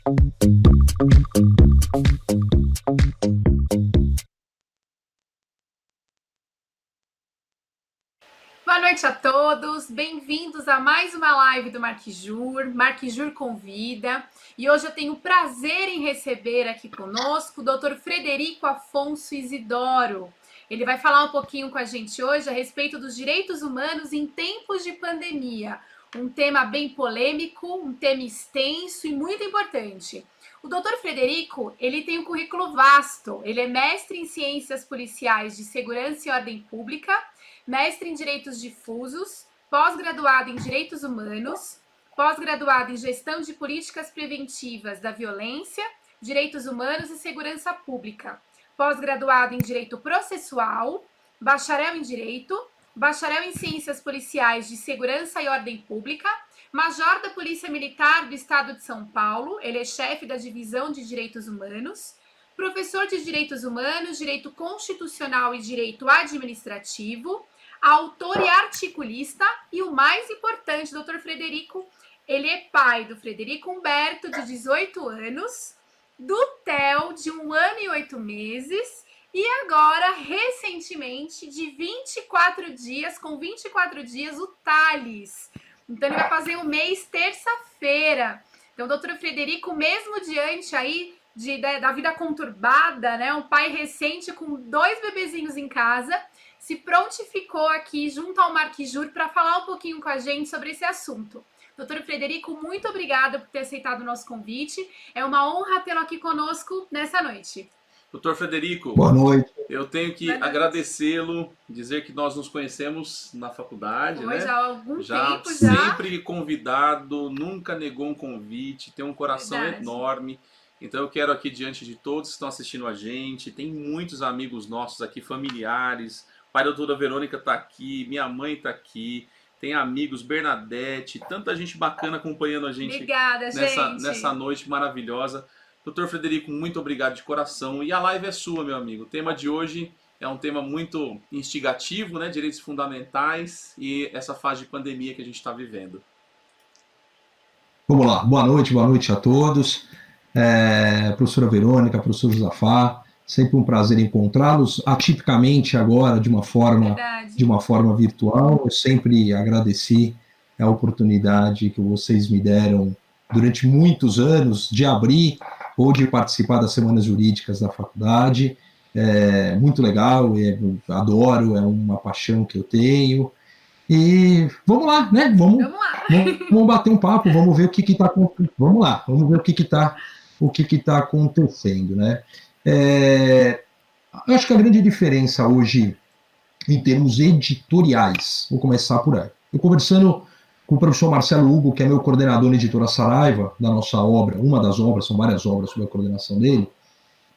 Boa noite a todos, bem-vindos a mais uma live do Marquijur. Marquijur convida, e hoje eu tenho o prazer em receber aqui conosco o Dr. Frederico Afonso Isidoro. Ele vai falar um pouquinho com a gente hoje a respeito dos direitos humanos em tempos de pandemia. Um tema bem polêmico, um tema extenso e muito importante. O Dr. Frederico, ele tem um currículo vasto. Ele é mestre em Ciências Policiais de Segurança e Ordem Pública, mestre em Direitos Difusos, pós-graduado em Direitos Humanos, pós-graduado em Gestão de Políticas Preventivas da Violência, Direitos Humanos e Segurança Pública, pós-graduado em Direito Processual, bacharel em Direito, bacharel em Ciências Policiais de Segurança e Ordem Pública, major da Polícia Militar do Estado de São Paulo, ele é chefe da Divisão de Direitos Humanos, professor de Direitos Humanos, Direito Constitucional e Direito Administrativo, autor e articulista, e o mais importante, Dr. Frederico, ele é pai do Frederico Humberto, de 18 anos, do Theo, de 1 ano e 8 meses, e agora, recentemente, de 24 dias, com 24 dias, o Thales. Então, ele vai fazer um mês terça-feira. Então, Dr. Frederico, mesmo diante aí da vida conturbada, né, um pai recente com 2 bebezinhos em casa, se prontificou aqui junto ao Marquijur para falar um pouquinho com a gente sobre esse assunto. Doutor Frederico, muito obrigada por ter aceitado o nosso convite. É uma honra tê-lo aqui conosco nessa noite. Doutor Frederico, boa noite. Eu tenho que agradecê-lo, dizer que nós nos conhecemos na faculdade, né? Já há algum tempo já. Sempre convidado, nunca negou um convite, tem um coração enorme. Então eu quero aqui, diante de todos que estão assistindo a gente, tem muitos amigos nossos aqui, familiares, o pai da doutora Verônica está aqui, minha mãe está aqui, tem amigos, Bernadette, tanta gente bacana acompanhando a gente. Obrigada, nessa noite maravilhosa. Doutor Frederico, muito obrigado de coração. E a live é sua, meu amigo. O tema de hoje é um tema muito instigativo, né? Direitos fundamentais e essa fase de pandemia que a gente está vivendo. Vamos lá. Boa noite a todos. Professora Verônica, professor Josafá, sempre um prazer encontrá-los, atipicamente agora de uma forma virtual. Eu sempre agradeci a oportunidade que vocês me deram durante muitos anos de abrir ou de participar das semanas jurídicas da faculdade. É muito legal, adoro, é uma paixão que eu tenho. E vamos lá, né? Vamos bater um papo, vamos ver o que está acontecendo. Vamos lá, vamos ver o que está acontecendo, né? Eu acho que a grande diferença hoje, em termos editoriais, vou começar por aí. Eu conversando com o professor Marcelo Hugo, que é meu coordenador na editora Saraiva, da nossa obra, uma das obras, são várias obras sob a coordenação dele,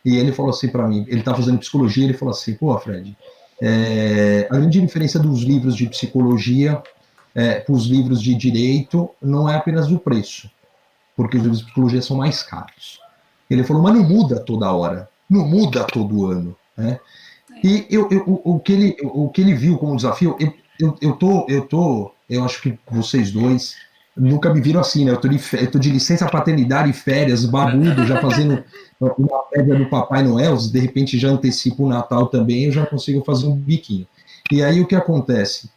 e ele falou assim para mim, ele está fazendo psicologia, ele falou assim, pô, Fred, a grande diferença dos livros de psicologia para os livros de direito não é apenas o preço, porque os livros de psicologia são mais caros. Ele falou, mas não muda toda hora, não muda todo ano, né? E o que ele viu como desafio, eu acho que vocês dois nunca me viram assim, né? Eu tô de licença paternidade e férias, babudo, já fazendo uma média do Papai Noel, de repente já antecipo o Natal também, eu já consigo fazer um biquinho. E aí o que acontece?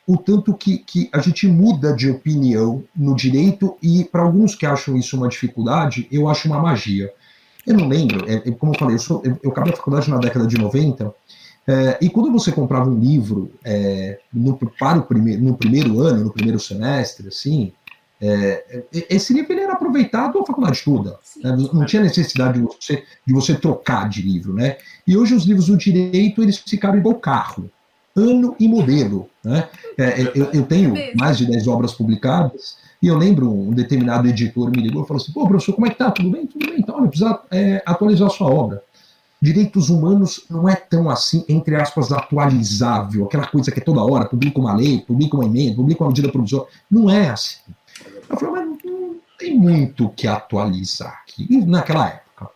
O tanto que a gente muda de opinião no direito, e para alguns que acham isso uma dificuldade, eu acho uma magia. Eu não lembro, como eu falei, eu acabei a faculdade na década de 90, e quando você comprava um livro no primeiro ano, no primeiro semestre, assim, esse livro ele era aproveitado a faculdade toda, né? Não tinha necessidade de você trocar de livro, né? E hoje os livros do direito, eles ficaram igual carro, ano e modelo, né? Eu tenho mais de 10 obras publicadas, e eu lembro um determinado editor me ligou e falou assim, pô, professor, como é que tá? Tudo bem? Tudo bem, então, precisa atualizar a sua obra. Direitos humanos não é tão assim, entre aspas, atualizável, aquela coisa que é toda hora, publica uma lei, publica uma emenda, publica uma medida provisória, não é assim. Eu falei, mas não tem muito o que atualizar aqui, naquela época.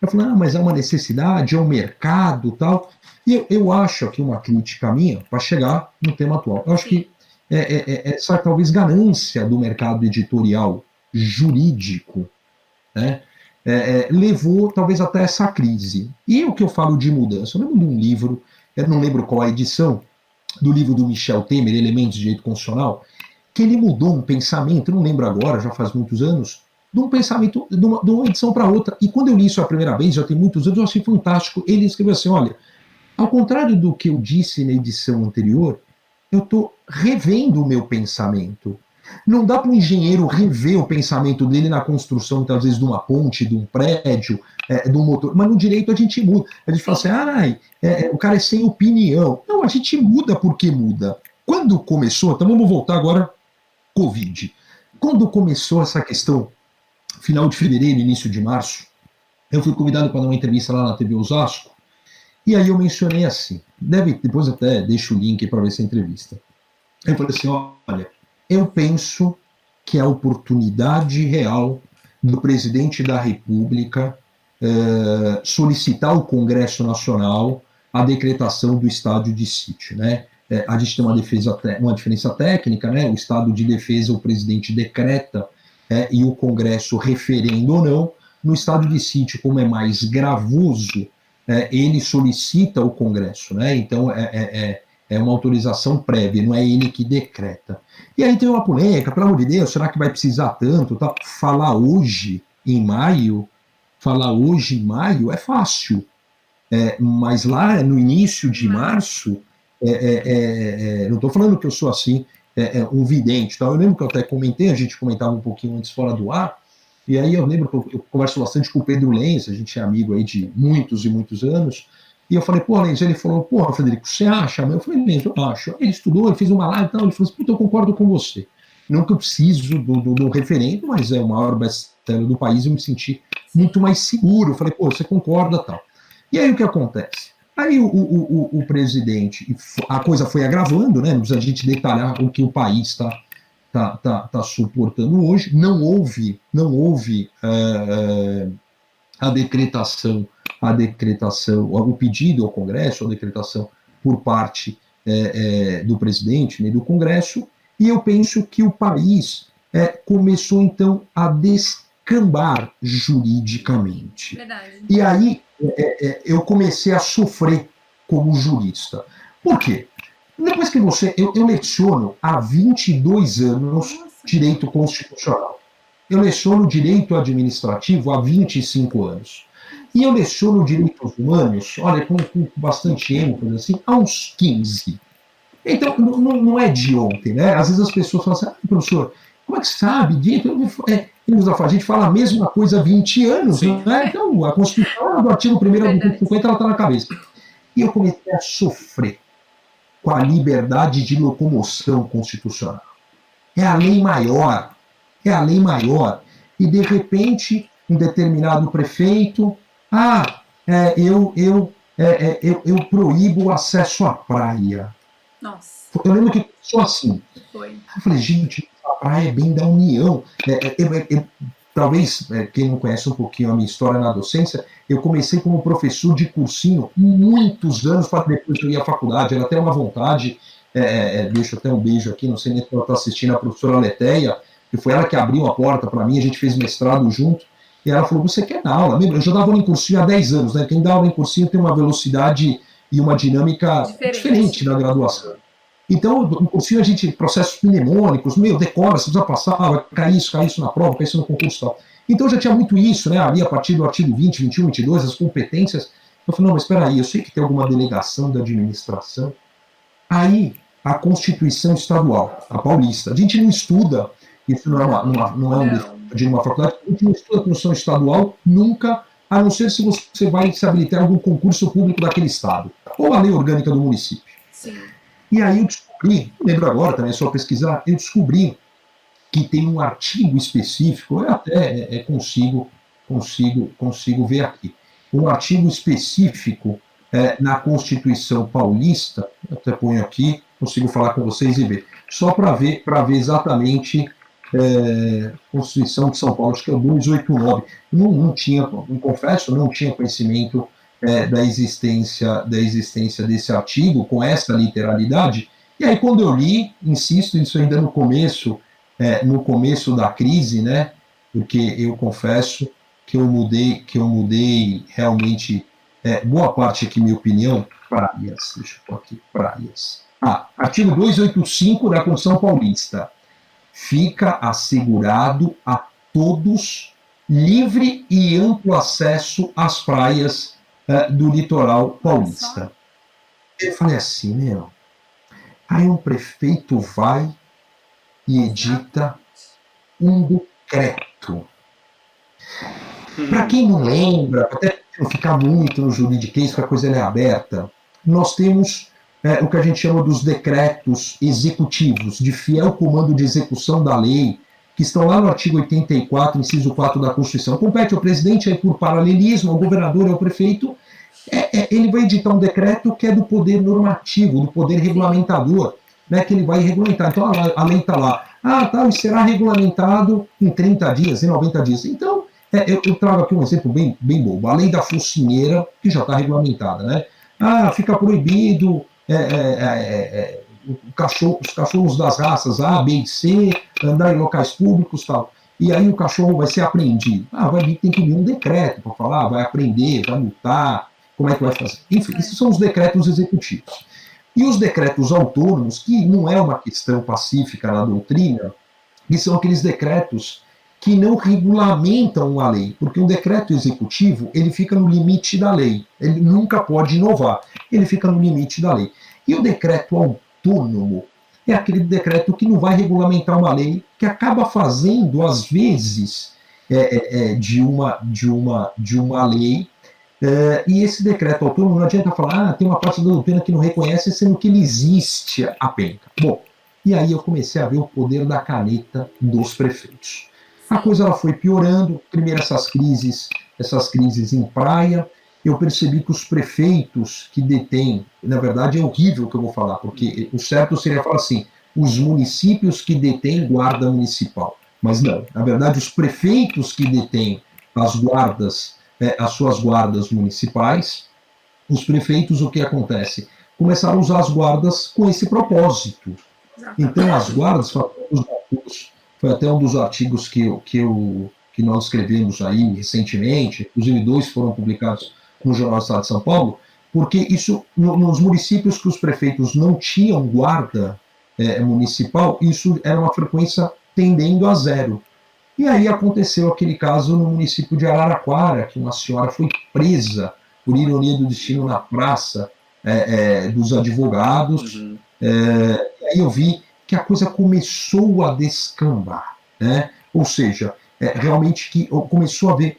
Eu falei, mas é uma necessidade, é um mercado e tal, e eu acho aqui uma crítica minha para chegar no tema atual. Eu acho que essa talvez ganância do mercado editorial jurídico né, levou talvez até essa crise. E o que eu falo de mudança? Eu lembro de um livro, eu não lembro qual a edição, do livro do Michel Temer, Elementos de Direito Constitucional, que ele mudou um pensamento, não lembro agora, já faz muitos anos, de um pensamento, de uma edição para outra. E quando eu li isso a primeira vez, já tem muitos anos, eu achei fantástico. Ele escreveu assim, olha, ao contrário do que eu disse na edição anterior, eu estou revendo o meu pensamento. Não dá para o engenheiro rever o pensamento dele na construção, muitas vezes, de uma ponte, de um prédio, de um motor. Mas no direito a gente muda. A gente fala assim, o cara é sem opinião. Não, a gente muda porque muda. Quando começou, então vamos voltar agora, Covid. Quando começou essa questão, final de fevereiro, início de março, eu fui convidado para dar uma entrevista lá na TV Osasco, e aí eu mencionei assim, depois até deixo o link para ver essa entrevista. Eu falei assim, olha, eu penso que a oportunidade real do presidente da República solicitar ao Congresso Nacional a decretação do estado de sítio, né? A gente tem uma diferença técnica, né? O estado de defesa o presidente decreta e o Congresso referendo ou não. No estado de sítio, como é mais gravoso, ele solicita ao Congresso, né? Então é uma autorização prévia, não é ele que decreta. E aí tem uma polêmica, pelo amor de Deus, será que vai precisar tanto? Tá? Falar hoje, em maio, é fácil. Mas lá no início de março, não estou falando que eu sou assim, um vidente. Tá? Eu lembro que eu até comentei, a gente comentava um pouquinho antes fora do ar, e aí eu lembro que eu converso bastante com o Pedro Lenz, a gente é amigo aí de muitos e muitos anos, e eu falei, pô, Lenz, ele falou, porra, Frederico, você acha? Eu falei, Lenz, eu acho. Ele estudou, ele fez uma live e tal, ele falou assim, puta, eu concordo com você. Não que eu preciso do referendo, mas é o maior best-seller do país, eu me senti muito mais seguro. Eu falei, pô, você concorda tal. E aí o que acontece? Aí o presidente, a coisa foi agravando, né? Não precisa a gente detalhar o que o país está suportando hoje. Não houve a decretação, o pedido ao Congresso, a decretação por parte do presidente, né, do Congresso, e eu penso que o país começou, então, a descambar juridicamente. Verdade. E aí eu comecei a sofrer como jurista. Por quê? Depois que eu leciono há 22 anos direito constitucional. Eu leciono direito administrativo há 25 anos. E eu leciono direitos humanos, olha, com bastante ênfase, assim, há uns 15. Então, não é de ontem, né? Às vezes as pessoas falam assim, professor, como é que sabe? A gente fala a mesma coisa há 20 anos, né? Então, a Constituição do artigo 1º do 150, ela está na cabeça. E eu comecei a sofrer com a liberdade de locomoção constitucional. É a lei maior. E, de repente, um determinado prefeito, eu proíbo o acesso à praia. Nossa. Eu lembro que só assim. Foi. Eu falei, gente, a praia é bem da União. Talvez, quem não conhece um pouquinho a minha história na docência, eu comecei como professor de cursinho muitos anos para depois eu ir à faculdade. Era até uma vontade, deixo até um beijo aqui, não sei nem se ela está assistindo, a professora Letéia, que foi ela que abriu a porta para mim, a gente fez mestrado junto, e ela falou, você quer dar aula? Eu já dava aula em cursinho há 10 anos, né? Quem dá aula em cursinho tem uma velocidade e uma dinâmica diferente da graduação. Então, no cursinho a gente, processos mnemônicos, decora, você precisa passar, vai cair isso na prova, cair isso no concurso e tal. Então já tinha muito isso, né? Ali a partir do artigo 20, 21, 22, as competências. Eu falei, não, mas espera aí, eu sei que tem alguma delegação da administração. Aí, a Constituição Estadual, a paulista, a gente não estuda, isso não é um defeito de uma faculdade, a gente não estuda a Constituição Estadual nunca, a não ser se você vai se habilitar em algum concurso público daquele estado, ou a lei orgânica do município. Sim. E aí eu descobri, não lembro agora também, é só pesquisar, eu descobri que tem um artigo específico, eu até consigo ver aqui, um artigo específico na Constituição Paulista, eu até ponho aqui, consigo falar com vocês e ver, só para ver exatamente Constituição de São Paulo, acho que é o 289, não tinha, confesso, não tinha conhecimento da existência desse artigo com essa literalidade, e aí quando eu li, insisto, isso ainda no começo da crise, né, porque eu confesso que eu mudei realmente boa parte aqui, minha opinião, praias, deixa eu pôr aqui, praias. Artigo 285 da Constituição Paulista. Fica assegurado a todos livre e amplo acesso às praias do litoral paulista. Eu falei assim, meu, aí um prefeito vai e edita um decreto. Para quem não lembra, até não ficar muito no juridiquês, que a coisa é aberta, nós temos o que a gente chama dos decretos executivos, de fiel comando de execução da lei, que estão lá no artigo 84, inciso 4 da Constituição. Compete ao presidente, aí por paralelismo, ao governador e ao prefeito, ele vai editar um decreto que é do poder normativo, do poder regulamentador, né, que ele vai regulamentar. Então a lei está lá, e será regulamentado em 30 dias, em 90 dias. Então, eu trago aqui um exemplo bem bobo, a lei da focinheira, que já está regulamentada, né? Fica proibido os cachorros das raças A, B e C, andar em locais públicos e tal. E aí o cachorro vai ser apreendido. Tem que vir um decreto para falar, vai apreender, vai multar, como é que vai fazer? Enfim, esses são os decretos executivos. E os decretos autônomos, que não é uma questão pacífica na doutrina, que são aqueles decretos que não regulamentam a lei, porque um decreto executivo, ele fica no limite da lei, ele nunca pode inovar, ele fica no limite da lei. E o decreto autônomo é aquele decreto que não vai regulamentar uma lei, que acaba fazendo, às vezes, de uma lei, e esse decreto autônomo não adianta falar, tem uma parte da doutrina que não reconhece, sendo que ele existe a penca. Bom, e aí eu comecei a ver o poder da caneta dos prefeitos. A coisa ela foi piorando, primeiro essas crises em praia, eu percebi que os prefeitos que detêm, na verdade é horrível o que eu vou falar, porque o certo seria falar assim, os municípios que detêm guarda municipal, mas não, na verdade os prefeitos que detêm as suas guardas municipais, os prefeitos, o que acontece? Começaram a usar as guardas com esse propósito. Então as guardas, foi até um dos artigos que nós escrevemos aí recentemente, inclusive 2 foram publicados no Jornal do Estado de São Paulo, porque isso, nos municípios que os prefeitos não tinham guarda municipal, isso era uma frequência tendendo a 0. E aí aconteceu aquele caso no município de Araraquara, que uma senhora foi presa, por ironia do destino, na praça dos advogados. E aí eu vi que a coisa começou a descambar, né? Ou seja, realmente que começou a haver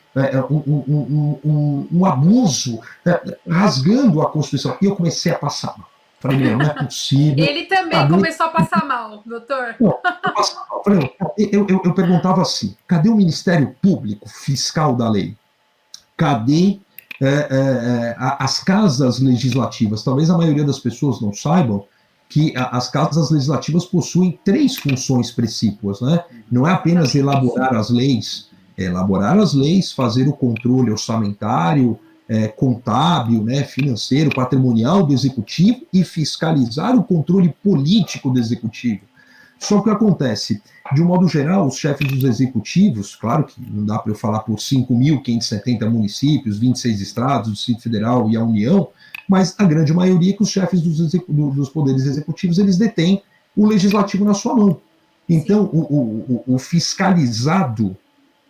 um abuso, rasgando a Constituição. E eu comecei a passar mal. Falei, não é possível. Ele também começou a passar mal, doutor. Eu perguntava assim, cadê o Ministério Público Fiscal da Lei? Cadê as casas legislativas? Talvez a maioria das pessoas não saibam que as casas legislativas possuem 3 funções precípuas, né? Não é apenas elaborar as leis, fazer o controle orçamentário, contábil, né, financeiro, patrimonial do executivo e fiscalizar o controle político do executivo. Só que o que acontece? De um modo geral, os chefes dos executivos, claro que não dá para eu falar por 5.570 municípios, 26 estados, o Distrito Federal e a União, mas a grande maioria que os chefes dos poderes executivos, eles detêm o legislativo na sua mão. Então, o fiscalizado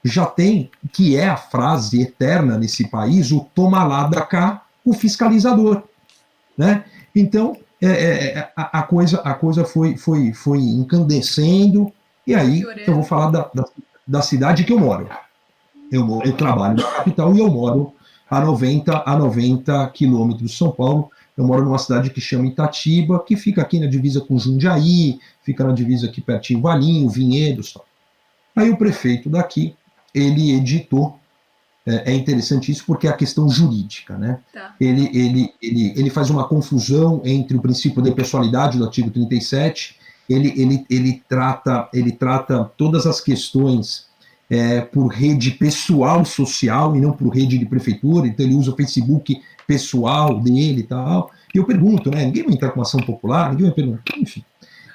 já tem, que é a frase eterna nesse país, o toma lá da cá, o fiscalizador, né? Então, a coisa foi incandescendo, e aí eu vou falar da cidade que eu moro. Eu trabalho na capital e eu moro a 90 quilômetros de São Paulo. Eu moro numa cidade que chama Itatiba, que fica aqui na divisa com Jundiaí, fica na divisa aqui pertinho, Valinho, Vinhedos, tal. Aí o prefeito daqui, ele editou, é interessante isso porque é a questão jurídica, né? Tá. Ele faz uma confusão entre o princípio da pessoalidade do artigo 37, ele trata todas as questões por rede pessoal social e não por rede de prefeitura, então ele usa o Facebook pessoal dele e tal. E eu pergunto, né? Ninguém vai entrar com uma ação popular, ninguém vai perguntar, enfim.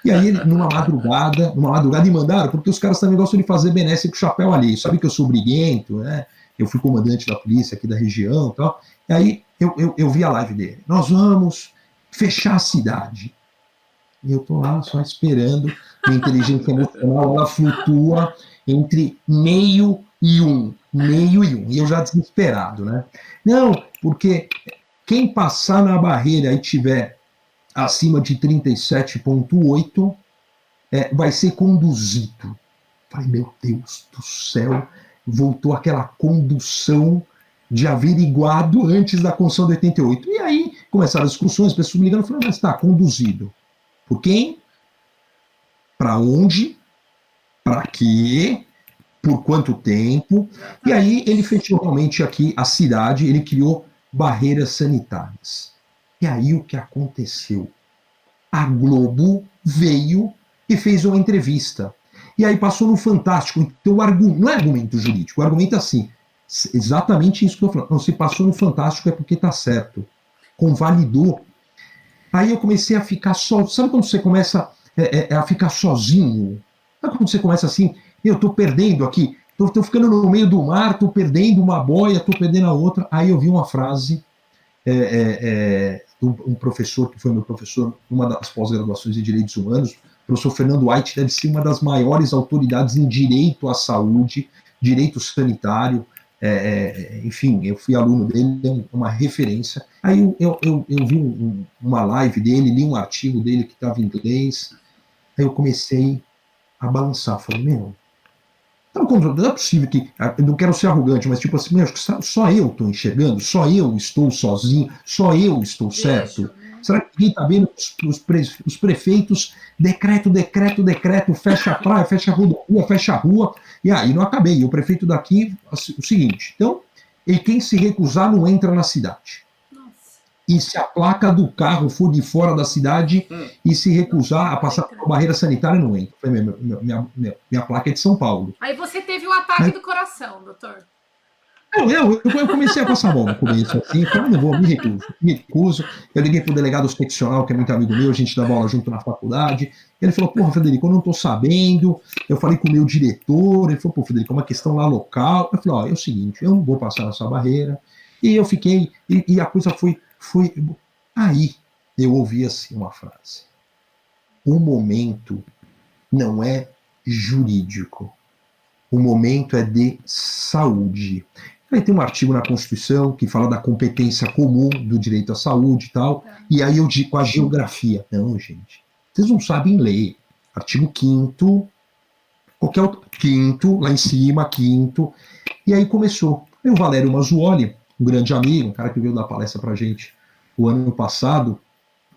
E aí, numa madrugada, me mandaram, porque os caras também gostam de fazer benesse com o chapéu alheio. Sabe que eu sou briguento, né? Eu fui comandante da polícia aqui da região e tal. E aí, eu vi a live dele. Nós vamos fechar a cidade. E eu tô lá só esperando. Minha inteligência emocional, ela flutua entre meio e um. Meio e um. E eu já desesperado, né? Não, porque quem passar na barreira e tiver acima de 37,8 vai ser conduzido. Falei, meu Deus do céu, voltou aquela condução de averiguado antes da Constituição de 88. E aí começaram as discussões, as pessoas me ligando e falaram, mas está conduzido. Por quem? Para onde? Para quê? Por quanto tempo? E aí ele fechou realmente aqui a cidade, ele criou barreiras sanitárias. E aí o que aconteceu? A Globo veio e fez uma entrevista. E aí passou no Fantástico. Então, não é argumento jurídico, o argumento é assim, exatamente isso que eu estou falando. Não, se passou no Fantástico é porque está certo. Convalidou. Aí eu comecei a ficar só. Sabe quando você começa a ficar sozinho? Sabe quando você começa assim, eu estou perdendo aqui, estou ficando no meio do mar, estou perdendo uma boia, estou perdendo a outra. Aí eu vi uma frase um professor que foi meu professor numa das pós-graduações de Direitos Humanos, o professor Fernando White, deve ser uma das maiores autoridades em direito à saúde, direito sanitário, enfim, eu fui aluno dele, é uma referência. Aí eu vi uma live dele, li um artigo dele que estava em inglês, aí eu comecei a balançar, falei, meu, não é possível que, eu não quero ser arrogante, mas tipo assim, acho que só eu estou enxergando, só eu estou sozinho, só eu estou certo. Será que ninguém está vendo os prefeitos, decreto, fecha a praia, fecha a rodovia, fecha a rua, e aí não acabei. E o prefeito daqui, o seguinte, então, e quem se recusar não entra na cidade. E se a placa do carro for de fora da cidade e se recusar a passar por barreira sanitária, não entra. Minha placa é de São Paulo. Aí você teve um ataque do coração, doutor. Eu comecei a passar mal no começo, assim, falei, não vou, me recuso. Eu liguei pro delegado seccional, que é muito amigo meu, a gente dava aula junto na faculdade. Ele falou, porra, Frederico, eu não tô sabendo. Eu falei com o meu diretor, ele falou, pô, Frederico, é uma questão lá local. Eu falei, é o seguinte, eu não vou passar nessa barreira. E eu fiquei, e a coisa foi. Aí eu ouvi assim uma frase. O momento não é jurídico. O momento é de saúde. Aí tem um artigo na Constituição que fala da competência comum do direito à saúde e tal. E aí eu digo com a geografia. Não, gente. Vocês não sabem ler. Artigo 5º, qualquer outro. 5º, lá em cima, 5º. E aí começou. Aí o Valério Mazzuoli, um grande amigo, um cara que veio dar palestra pra gente o ano passado,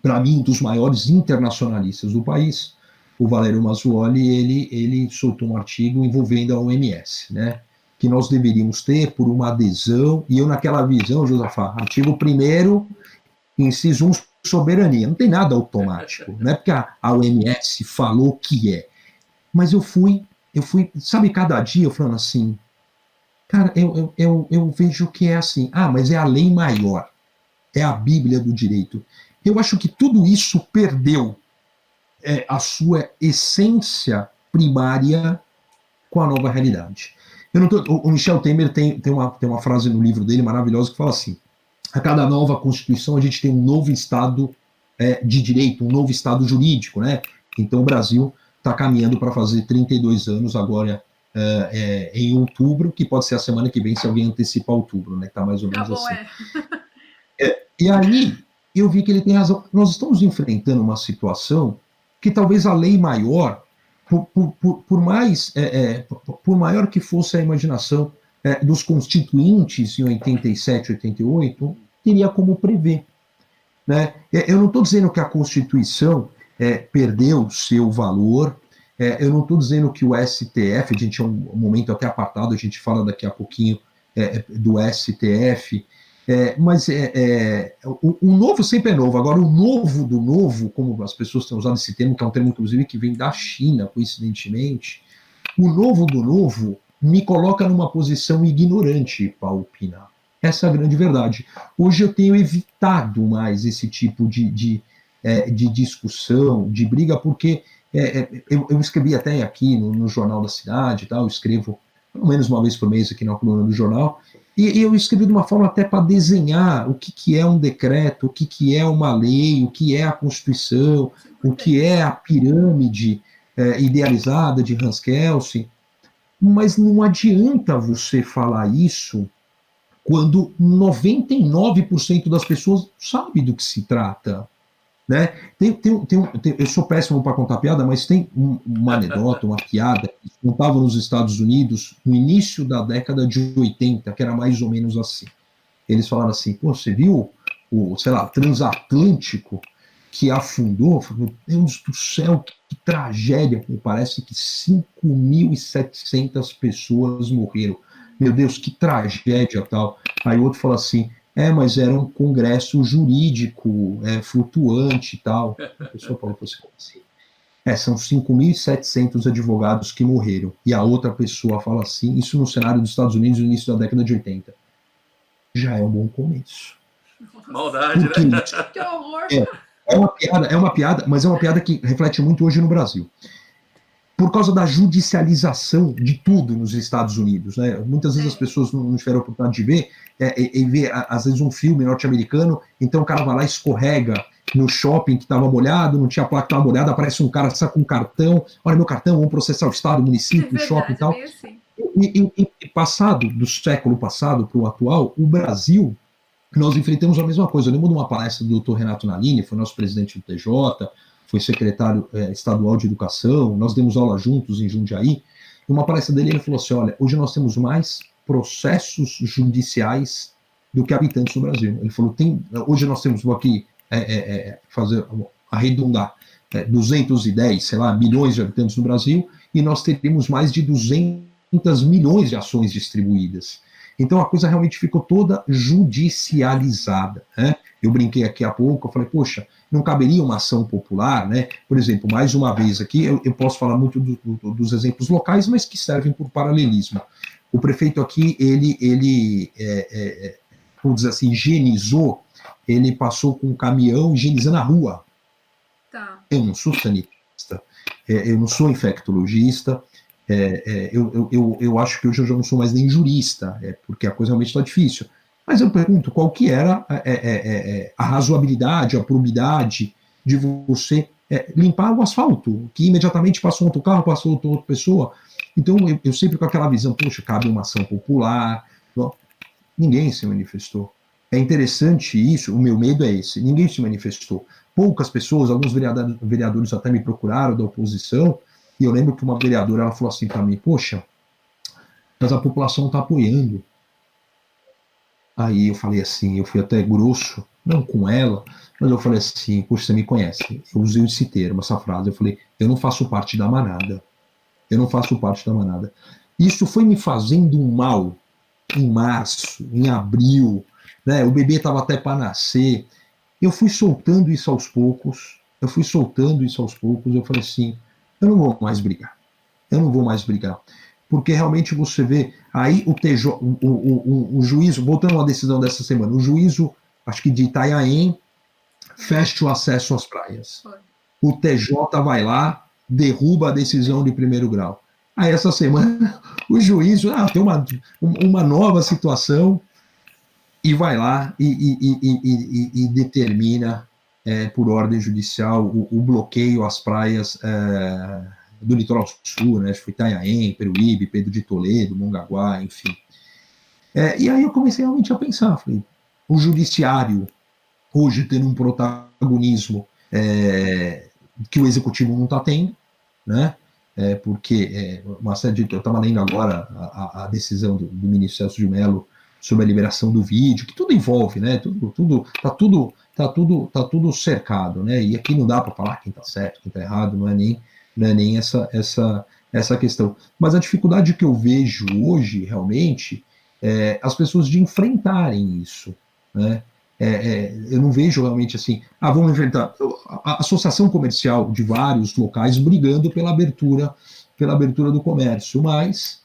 para mim, um dos maiores internacionalistas do país, o Valério Mazzuoli, ele soltou um artigo envolvendo a OMS, né? Que nós deveríamos ter por uma adesão, e eu naquela visão, Josafá, artigo 1º, inciso 1, soberania. Não tem nada automático, não é porque a OMS falou que é. Mas eu fui, sabe, cada dia eu falando assim, cara, eu vejo que é assim, mas é a lei maior, é a Bíblia do direito. Eu acho que tudo isso perdeu a sua essência primária com a nova realidade. O Michel Temer tem uma frase no livro dele maravilhosa que fala assim, a cada nova Constituição a gente tem um novo Estado de direito, um novo Estado jurídico, né? Então o Brasil está caminhando para fazer 32 anos agora em outubro, que pode ser a semana que vem se alguém antecipar outubro, né? Está mais ou menos assim. E aí eu vi que ele tem razão. Nós estamos enfrentando uma situação que talvez a lei maior, por maior que fosse a imaginação dos constituintes em 87, 88, teria como prever. Né? Eu não estou dizendo que a Constituição perdeu seu valor, eu não estou dizendo que o STF, a gente é um momento até apartado, a gente fala daqui a pouquinho do STF, mas o novo sempre é novo. Agora, o novo do novo, como as pessoas têm usado esse termo, que é um termo, inclusive, que vem da China, coincidentemente, o novo do novo me coloca numa posição ignorante para opinar. Essa é a grande verdade. Hoje eu tenho evitado mais esse tipo de de discussão, de briga, porque eu escrevi até aqui no Jornal da Cidade, tá? Eu escrevo pelo menos uma vez por mês aqui na coluna do jornal, e eu escrevi de uma forma até para desenhar o que é um decreto, o que é uma lei, o que é a Constituição, o que é a pirâmide idealizada de Hans Kelsen, mas não adianta você falar isso quando 99% das pessoas sabe do que se trata. Né? Eu sou péssimo para contar piada, mas tem uma anedota, uma piada que contava nos Estados Unidos no início da década de 80, que era mais ou menos assim. Eles falaram assim, pô, você viu o, sei lá, transatlântico que afundou? Meu Deus do céu, que tragédia. Me parece que 5.700 pessoas morreram. Meu Deus, que tragédia tal. Aí o outro falou assim, mas era um congresso jurídico flutuante e tal. A pessoa falou assim, são 5.700 advogados que morreram. E a outra pessoa fala assim, isso no cenário dos Estados Unidos no início da década de 80. Já é um bom começo. Maldade, né? Que horror! É uma piada, mas é uma piada que reflete muito hoje no Brasil. Por causa da judicialização de tudo nos Estados Unidos, né? Muitas vezes as pessoas não tiveram a oportunidade de ver, e ver, às vezes, um filme norte-americano, então o cara vai lá e escorrega no shopping que estava molhado, não tinha placa que estava molhada, aparece um cara com um cartão, olha meu cartão, vamos processar o Estado, o município, o shopping e tal. Assim. E passado, do século passado para o atual, o Brasil, nós enfrentamos a mesma coisa. Eu lembro de uma palestra do Dr. Renato Nalini, foi nosso presidente do TJ, foi secretário estadual de educação, nós demos aula juntos em Jundiaí, e uma palestra dele ele falou assim, olha, hoje nós temos mais processos judiciais do que habitantes no Brasil. Ele falou, hoje nós temos, vou aqui arredondar, 210, sei lá, milhões de habitantes no Brasil, e nós teríamos mais de 200 milhões de ações distribuídas. Então a coisa realmente ficou toda judicializada, né? Eu brinquei aqui há pouco, eu falei, poxa, não caberia uma ação popular, né? Por exemplo, mais uma vez aqui, eu posso falar muito dos exemplos locais, mas que servem por paralelismo. O prefeito aqui, ele vamos dizer assim, higienizou, ele passou com um caminhão higienizando a rua. Tá. Eu não sou sanitarista, eu não sou infectologista, eu acho que hoje eu já não sou mais nem jurista, porque a coisa realmente está difícil. Mas eu pergunto, qual que era a razoabilidade, a probidade de você limpar o asfalto, que imediatamente passou outro carro, passou outra pessoa. Então eu sempre com aquela visão, poxa, cabe uma ação popular. Não, ninguém se manifestou. É interessante isso, o meu medo é esse, ninguém se manifestou. Poucas pessoas, alguns vereadores até me procuraram da oposição, e eu lembro que uma vereadora ela falou assim para mim, poxa, mas a população está apoiando. Aí eu falei assim, eu fui até grosso, não com ela, mas eu falei assim, poxa, você me conhece, eu usei esse termo, essa frase, eu falei, eu não faço parte da manada, eu não faço parte da manada. Isso foi me fazendo um mal em março, em abril, né? O bebê estava até para nascer, eu fui soltando isso aos poucos, eu falei assim, eu não vou mais brigar, porque realmente você vê, aí o juízo, voltando a uma decisão dessa semana, o juízo, acho que de Itanhaém, fecha o acesso às praias. O TJ vai lá, derruba a decisão de primeiro grau. Aí essa semana, o juízo, tem uma nova situação, e vai lá e determina, por ordem judicial, o bloqueio às praias do litoral sul, né? Foi Itanhaém, Peruíbe, Pedro de Toledo, Mongaguá, enfim. E aí eu comecei realmente a pensar, falei, o judiciário, hoje tendo um protagonismo que o executivo não está tendo, né? Porque uma série de, eu estava lendo agora a decisão do ministro Celso de Mello sobre a liberação do vídeo, que tudo envolve, né? Tá tudo cercado, né? E aqui não dá para falar quem está certo, quem está errado, não é nem essa questão. Mas a dificuldade que eu vejo hoje, realmente, as pessoas de enfrentarem isso, né? Eu não vejo realmente assim, vamos enfrentar a associação comercial de vários locais brigando pela abertura do comércio, mas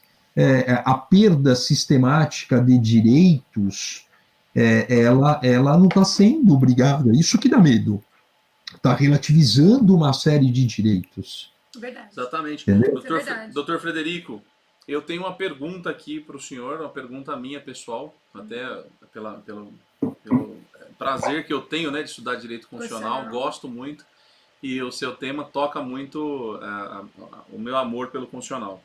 a perda sistemática de direitos, ela não está sendo brigada. Isso que dá medo. está relativizando uma série de direitos. Verdade. Exatamente. Doutor Frederico, eu tenho uma pergunta aqui para o senhor, uma pergunta minha pessoal, até pelo prazer que eu tenho, né, de estudar direito constitucional, gosto muito, e o seu tema toca muito o meu amor pelo constitucional.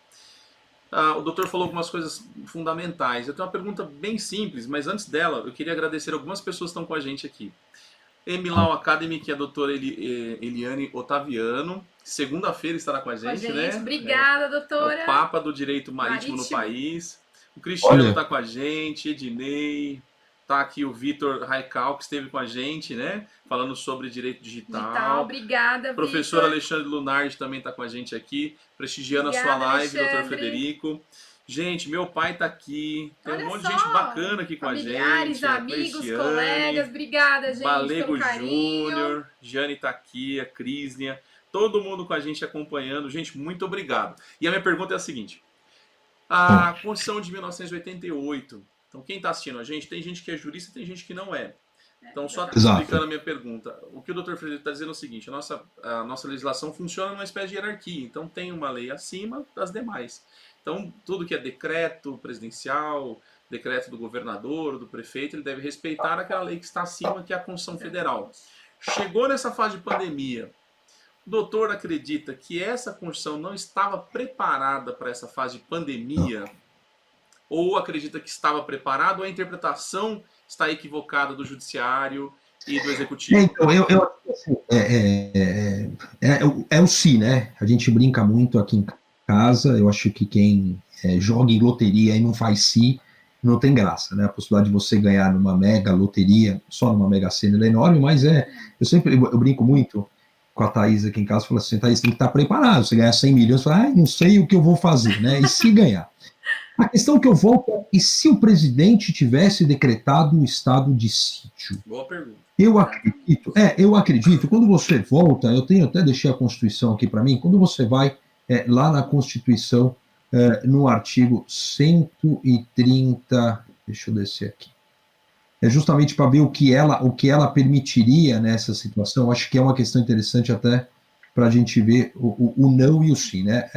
O doutor falou algumas coisas fundamentais. Eu tenho uma pergunta bem simples, mas antes dela, eu queria agradecer algumas pessoas que estão com a gente aqui. Emilau Academy, que é a doutora Eliane Otaviano. Segunda-feira estará com a gente, né? Obrigada, doutora. É o Papa do Direito Marítimo no país. O Cristiano está com a gente, Ednei. Está aqui o Vitor Raical, que esteve com a gente, né? Falando sobre direito digital. Obrigada, Professor Alexandre Lunardi também está com a gente aqui, prestigiando a sua live, doutor Frederico. Gente, meu pai está aqui, tem um monte de gente bacana aqui com a gente. Familiares, amigos, colegas, obrigada, gente, Balego Júnior, Jane está aqui, a Crisnia, todo mundo com a gente acompanhando. Gente, muito obrigado. E a minha pergunta é a seguinte, a Constituição de 1988, então quem está assistindo a gente, tem gente que é jurista e tem gente que não é. Então, só explicando a minha pergunta, o que o Dr. Frederico está dizendo é o seguinte, a nossa legislação funciona numa espécie de hierarquia, então tem uma lei acima das demais. Então, tudo que é decreto presidencial, decreto do governador, do prefeito, ele deve respeitar aquela lei que está acima, que é a Constituição Federal. Chegou nessa fase de pandemia, o doutor acredita que essa Constituição não estava preparada para essa fase de pandemia? Ou acredita que estava preparado, ou a interpretação está equivocada do judiciário e do executivo? Então, é o si, né? A gente brinca muito aqui em casa. Eu acho que quem joga em loteria e não faz si, não tem graça, né? A possibilidade de você ganhar numa mega loteria, só numa mega sena, é enorme, mas eu brinco muito com a Thaís aqui em casa, falo assim, Thaís, tem que estar preparado, você ganhar 100 milhões, você fala, não sei o que eu vou fazer, né? E se ganhar? A questão que eu volto é, e se o presidente tivesse decretado o estado de sítio? Boa pergunta. Eu acredito, quando você volta, até deixei a Constituição aqui para mim, quando você vai lá na Constituição, no artigo 130, deixa eu descer aqui, é justamente para ver o que ela permitiria nessa situação. Acho que é uma questão interessante até para a gente ver o não e o sim, né?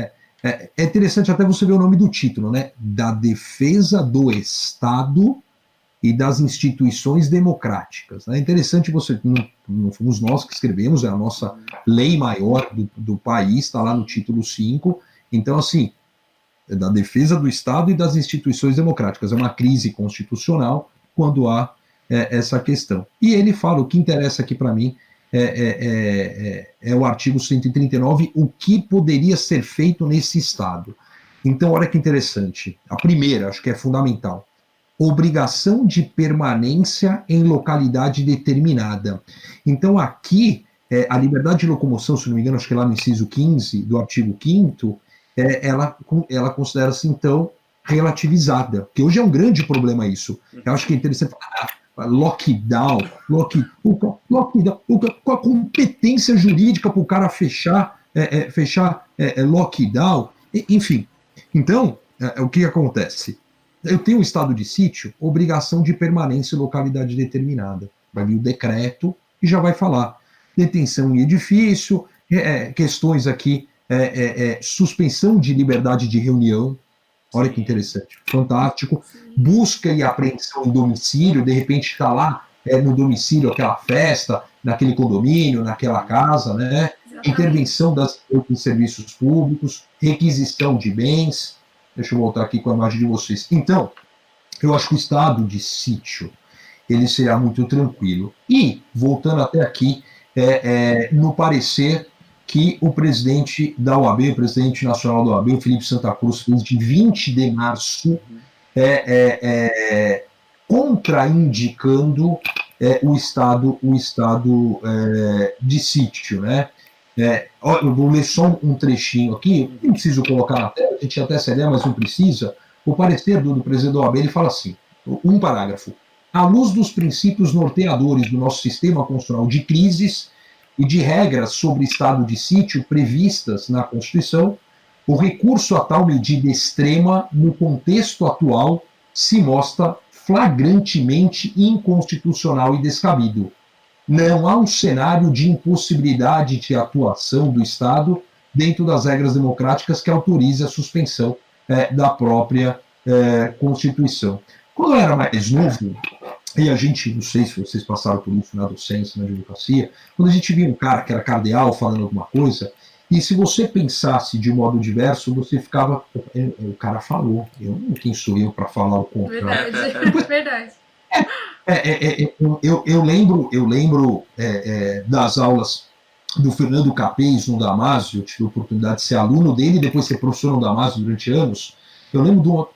É interessante até você ver o nome do título, né? Da defesa do Estado e das instituições democráticas. É interessante você, não fomos nós que escrevemos, é a nossa lei maior do país, está lá no título 5. Então, assim, é da defesa do Estado e das instituições democráticas. É uma crise constitucional quando há essa questão. E ele fala, o que interessa aqui para mim é o artigo 139, o que poderia ser feito nesse Estado. Então, olha que interessante. A primeira, acho que é fundamental. Obrigação de permanência em localidade determinada. Então, aqui, a liberdade de locomoção, se não me engano, acho que lá no inciso 15 do artigo 5º, ela considera-se, então, relativizada. Porque hoje é um grande problema isso. Eu acho que é interessante falar, lockdown, com a competência jurídica para o cara fechar lockdown, enfim. Então, o que acontece? Eu tenho um estado de sítio, obrigação de permanência em localidade determinada. Vai vir o decreto e já vai falar detenção em edifício, questões aqui, suspensão de liberdade de reunião. Olha que interessante, fantástico. Busca e apreensão em domicílio, de repente está lá no domicílio aquela festa, naquele condomínio, naquela casa, né? Intervenção dos serviços públicos, requisição de bens. Deixa eu voltar aqui com a imagem de vocês. Então, eu acho que o estado de sítio, ele será muito tranquilo. E, voltando até aqui, no parecer que o presidente da OAB, o presidente nacional da OAB, o Felipe Santa Cruz, fez de 20 de março, contraindicando o estado de sítio, né? Eu vou ler só um trechinho aqui, não preciso colocar na tela, a gente até se der, mas não precisa. O parecer do presidente da OAB, ele fala assim, um parágrafo: à luz dos princípios norteadores do nosso sistema constitucional de crises e de regras sobre estado de sítio previstas na Constituição, o recurso a tal medida extrema, no contexto atual, se mostra flagrantemente inconstitucional e descabido. não há um cenário de impossibilidade de atuação do Estado dentro das regras democráticas que autorize a suspensão da própria Constituição. Quando eu era mais novo, e a gente, não sei se vocês passaram por isso na docência, na advocacia, quando a gente via um cara que era cardeal falando alguma coisa, e se você pensasse de modo diverso, você ficava, o cara falou, quem sou eu para falar o contrário? Verdade. Eu lembro das aulas do Fernando Capês no Damásio, eu tive a oportunidade de ser aluno dele e depois ser professor no Damásio durante anos. Eu lembro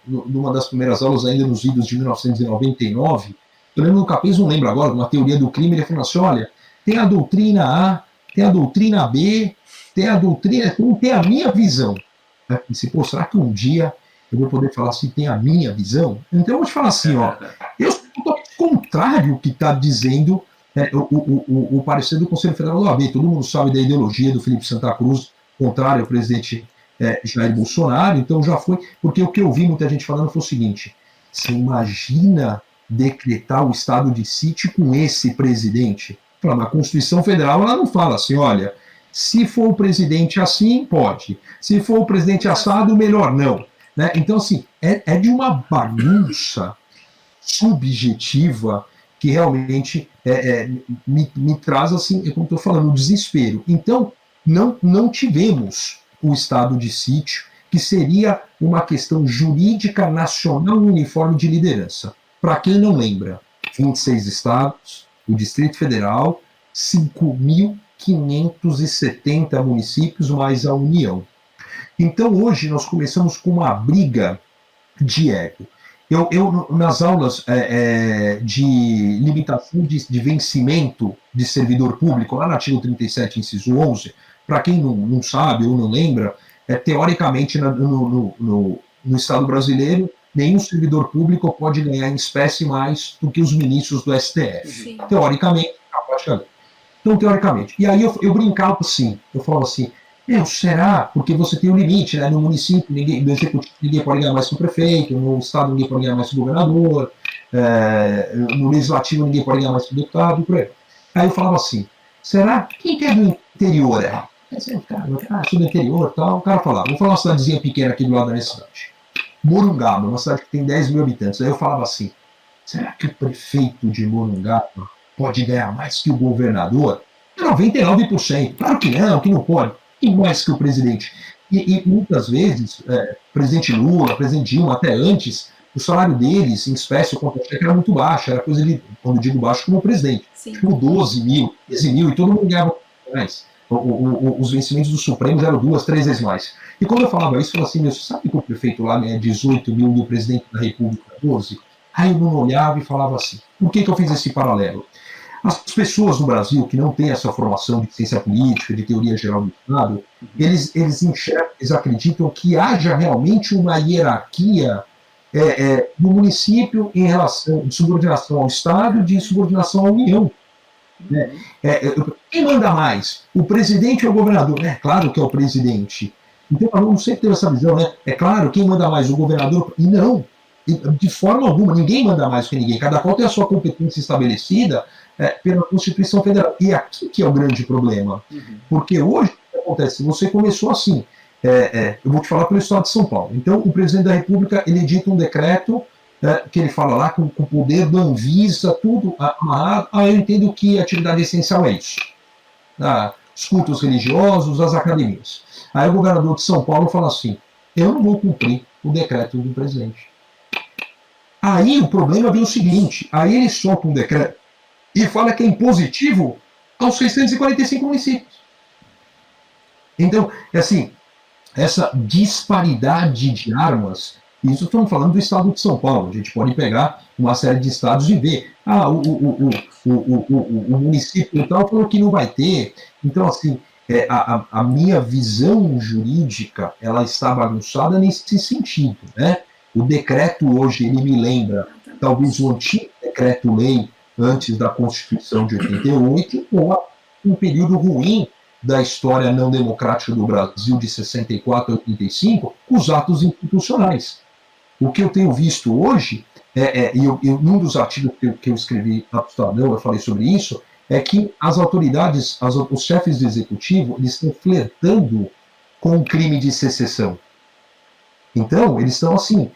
de uma das primeiras aulas ainda nos idos de 1999, eu lembro do Capês, não lembro agora, uma teoria do crime, ele falou assim, olha, tem a doutrina A, tem a doutrina B, tem a doutrina, tem a minha visão. E se, pô, será que um dia eu vou poder falar assim, tem a minha visão? Então eu vou te falar assim, ó, eu sou totalmente contrário ao que está dizendo o parecer do Conselho Federal da OAB. Todo mundo sabe da ideologia do Felipe Santa Cruz, contrário ao presidente Jair Bolsonaro, então já foi, porque o que eu vi muita gente falando foi o seguinte, você imagina decretar o estado de sítio com esse presidente? A Constituição Federal ela não fala assim, olha, se for o presidente assim, pode, se for o presidente assado, melhor não. Né? Então, assim, é de uma bagunça subjetiva que realmente me traz, assim, como estou falando, um desespero. Então, não tivemos o estado de sítio, que seria uma questão jurídica nacional uniforme de liderança. Para quem não lembra, 26 estados, o Distrito Federal, 5.570 municípios, mais a União. Então, hoje, nós começamos com uma briga de ego. Eu nas aulas de limitação de vencimento de servidor público, lá no artigo 37, inciso 11, para quem não sabe ou não lembra, teoricamente, no Estado brasileiro, nenhum servidor público pode ganhar em espécie mais do que os ministros do STF. Sim. Teoricamente, praticamente. Então, teoricamente. E aí eu brincava assim, eu falava assim, será? Porque você tem um limite, né? No município, no executivo, ninguém pode ganhar mais que o prefeito, no estado, ninguém pode ganhar mais que o governador, no legislativo, ninguém pode ganhar mais que o deputado, por aí. Aí eu falava assim, será? Quem que é do interior? Sou do interior e tal. O cara falava, vou falar uma cidadezinha pequena aqui do lado da minha cidade. Morungaba, uma cidade que tem 10 mil habitantes. Aí eu falava assim, será que o prefeito de Morungaba pode ganhar mais que o governador? 99%. Claro que não pode. E mais que o presidente. E muitas vezes, presidente Lula, presidente Dilma, até antes, o salário deles, em espécie, o contra-cheque era muito baixo. Era coisa de, quando eu digo baixo, como presidente. Sim. Tipo 12 mil, 15 mil, e todo mundo ganhava mais. Os vencimentos do Supremo eram 2, 3 vezes mais. E quando eu falava isso, eu falava assim, você sabe que o prefeito lá ganha 18 mil e o presidente da República 12? Aí eu não olhava e falava assim, por que eu fiz esse paralelo? As pessoas no Brasil que não têm essa formação de ciência política, de teoria geral do Estado, eles enxergam, eles acreditam que haja realmente uma hierarquia no município em relação de subordinação ao Estado e de subordinação à União. Quem manda mais? O presidente ou o governador? É claro que é o presidente. Então, o aluno sempre teve essa visão, né? É claro, quem manda mais? O governador? E não, de forma alguma, ninguém manda mais que ninguém. Cada qual tem a sua competência estabelecida pela Constituição Federal. E aqui que é o grande problema. Porque hoje, o que acontece? Você começou assim, eu vou te falar pelo Estado de São Paulo. Então, o presidente da República, ele edita um decreto que ele fala lá com o poder da Anvisa, tudo amarrado. Eu entendo que a atividade essencial é isso. Os cultos religiosos, as academias. Aí o governador de São Paulo fala assim, eu não vou cumprir o decreto do presidente. Aí o problema vem o seguinte, aí ele solta um decreto e fala que é impositivo aos 645 municípios. Então, assim, essa disparidade de armas, isso estamos falando do estado de São Paulo, a gente pode pegar uma série de estados e ver, o município tal falou que não vai ter, então assim, a minha visão jurídica, ela está bagunçada nesse sentido, né? O decreto hoje, ele me lembra, talvez o antigo decreto-lei antes da Constituição de 88, ou um período ruim da história não democrática do Brasil de 64 a 85, os atos institucionais. O que eu tenho visto hoje, num dos artigos que eu escrevi no Estadão, eu falei sobre isso, é que as autoridades, os chefes do executivo, eles estão flertando com o crime de secessão. Então, eles estão assim,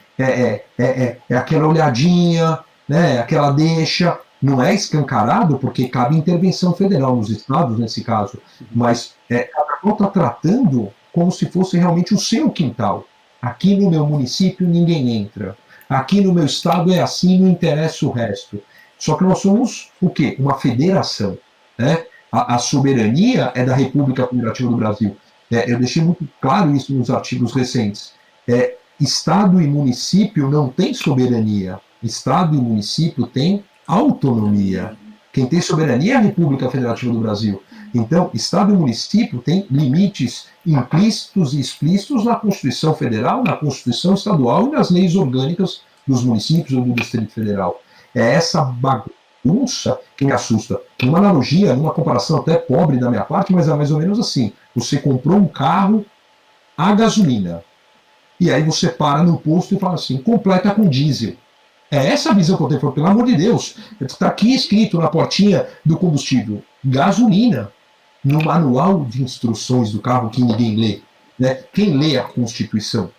aquela olhadinha, né, aquela deixa, não é escancarado, porque cabe intervenção federal nos estados, nesse caso, mas cada qual está tratando como se fosse realmente o seu quintal. Aqui no meu município ninguém entra. Aqui no meu estado é assim, não interessa o resto. Só que nós somos o quê? Uma federação. Né? A soberania é da República Federativa do Brasil. Eu deixei muito claro isso nos artigos recentes. Estado e município não tem soberania. Estado e município têm autonomia. Quem tem soberania é a República Federativa do Brasil. Então, Estado e município têm limites implícitos e explícitos na Constituição Federal, na Constituição Estadual e nas leis orgânicas dos municípios ou do Distrito Federal. É essa bagunça que me assusta. Uma analogia, uma comparação até pobre da minha parte, mas é mais ou menos assim. Você comprou um carro a gasolina. E aí você para no posto e fala assim, completa com diesel. É essa a visão que eu tenho. Pelo amor de Deus, está aqui escrito na portinha do combustível, gasolina, no manual de instruções do carro que ninguém lê. Né? Quem lê a Constituição?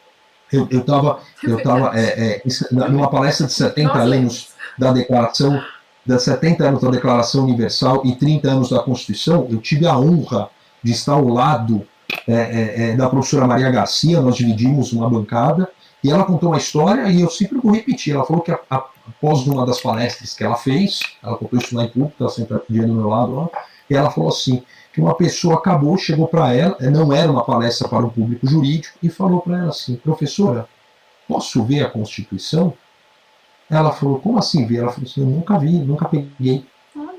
Eu estava numa palestra de 70 anos da Declaração, 70 anos da Declaração Universal e 30 anos da Constituição. Eu tive a honra de estar ao lado da professora Maria Garcia. Nós dividimos uma bancada e ela contou uma história e eu sempre vou repetir. Ela falou que após uma das palestras que ela fez, ela contou isso lá em público, ela sempre aqui do meu lado lá, e ela falou assim, que uma pessoa chegou para ela, não era uma palestra para um público jurídico, e falou para ela assim, professora, posso ver a Constituição? Ela falou, como assim ver? Ela falou assim, eu nunca vi, nunca peguei.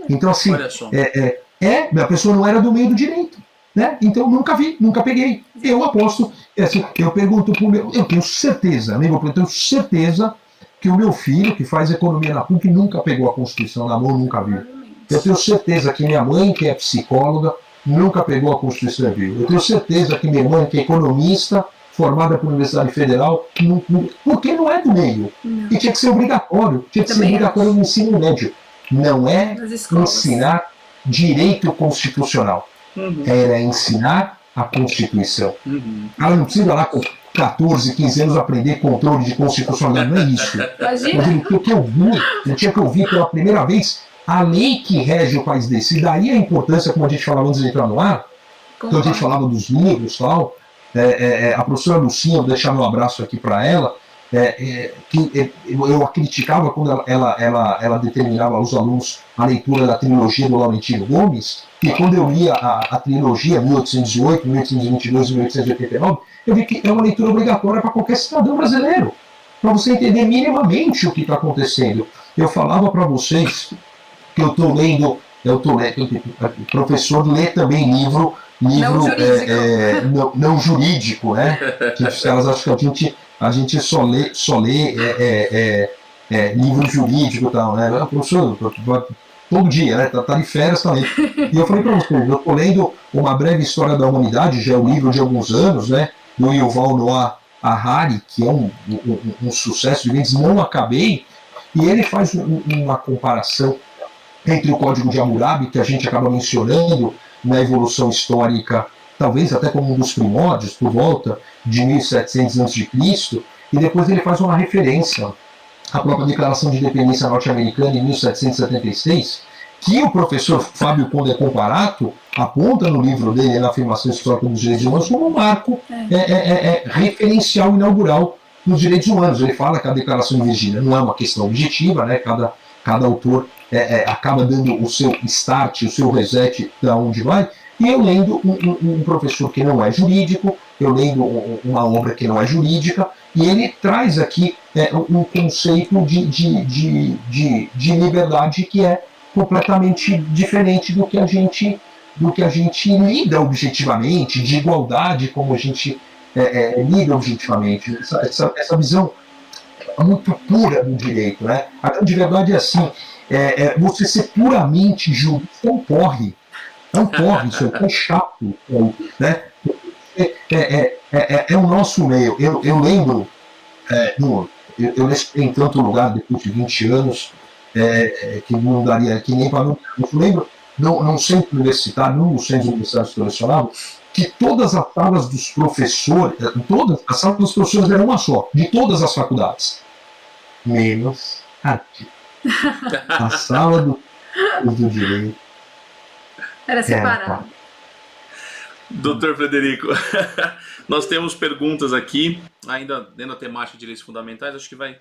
Então assim, a pessoa não era do meio do direito. Né? Então nunca vi, nunca peguei. Eu aposto, assim, eu pergunto pro meu, eu tenho certeza, eu tenho certeza que o meu filho, que faz economia na PUC, nunca pegou a Constituição na mão, nunca viu. Eu tenho certeza que minha mãe, que é psicóloga, nunca pegou a Constituição e viu. Eu tenho certeza que minha mãe, que é economista, formada pela Universidade Federal, porque não é do meio. E tinha que ser obrigatório, no ensino médio. Não é ensinar direito constitucional. Era ensinar a Constituição. Ela não precisa lá com 14, 15 anos aprender controle de constitucionalidade, não é isso. Mas eu tinha que ouvir pela primeira vez a lei que rege o país desse. E daí a importância, como a gente falava antes de entrar no ar, quando a gente falava dos livros e tal, a professora Lucinha, vou deixar meu abraço aqui para ela, que eu a criticava quando ela determinava aos alunos a leitura da trilogia do Laurentino Gomes, e quando eu lia a trilogia 1808, 1822 e 1889, eu vi que é uma leitura obrigatória para qualquer cidadão brasileiro, para você entender minimamente o que está acontecendo. Eu falava para vocês que eu estou lendo, o professor lê também livro não jurídico, né? Que os caras acham que a gente só lê livro jurídico e tal, né? O professor, todo dia, né? Tá de férias também. E eu falei para vocês, eu estou lendo Uma Breve História da Humanidade, já é um livro de alguns anos, né? Do Yuval Noah Harari, que é um sucesso de vendas, não acabei, e ele faz uma comparação entre o Código de Hammurabi, que a gente acaba mencionando na evolução histórica, talvez até como um dos primórdios, por volta de 1700 a.C., e depois ele faz uma referência à própria Declaração de Independência norte-americana em 1776, que o professor Fábio Conde Comparato aponta no livro dele, na Afirmação Histórica dos Direitos Humanos, como um marco referencial inaugural dos direitos humanos. Ele fala que a Declaração de Virgínia não é uma questão objetiva, né? Cada autor acaba dando o seu start, o seu reset de onde vai, e eu lendo um professor que não é jurídico, eu lendo uma obra que não é jurídica, e ele traz aqui um conceito de liberdade que é completamente diferente do que a gente lida objetivamente, de igualdade como a gente lida objetivamente. Essa visão muito pura do direito, né? A grande verdade é assim, você ser puramente jurista é um porre, isso é chato, né? É o nosso meio. Eu lembro, eu em tanto lugar depois de 20 anos, que não daria aqui nem para não. Eu lembro num centro universitário, num dos centros universitários que eu lecionava, que todas as salas dos professores, todas as salas dos professores eram uma só, de todas as faculdades. Menos arte. A sala do direito era separado. Doutor Frederico, nós temos perguntas aqui, ainda dentro da temática de direitos fundamentais, acho que vai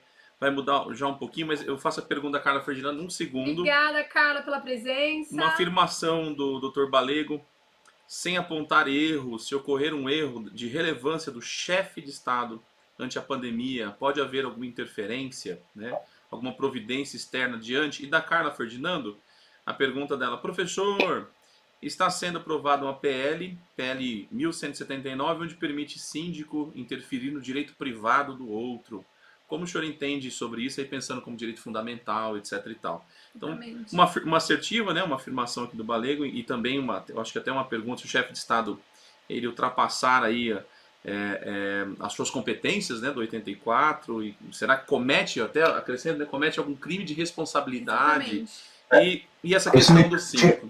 mudar já um pouquinho, mas eu faço a pergunta da Carla Ferdinando num segundo. Obrigada, Carla, pela presença. Uma afirmação do Dr. Balego, sem apontar erros, se ocorrer um erro de relevância do chefe de Estado ante a pandemia, pode haver alguma interferência, né? Alguma providência externa diante? E da Carla Ferdinando, a pergunta dela, professor, está sendo aprovada uma PL 1179, onde permite síndico interferir no direito privado do outro. Como o senhor entende sobre isso, aí pensando como direito fundamental, etc. e tal? Então, uma assertiva, né, uma afirmação aqui do Balego e também eu acho que até uma pergunta, se o chefe de Estado ele ultrapassar aí as suas competências, né, do 84, e será que comete, até acrescento, né, comete algum crime de responsabilidade? E essa questão do síndico?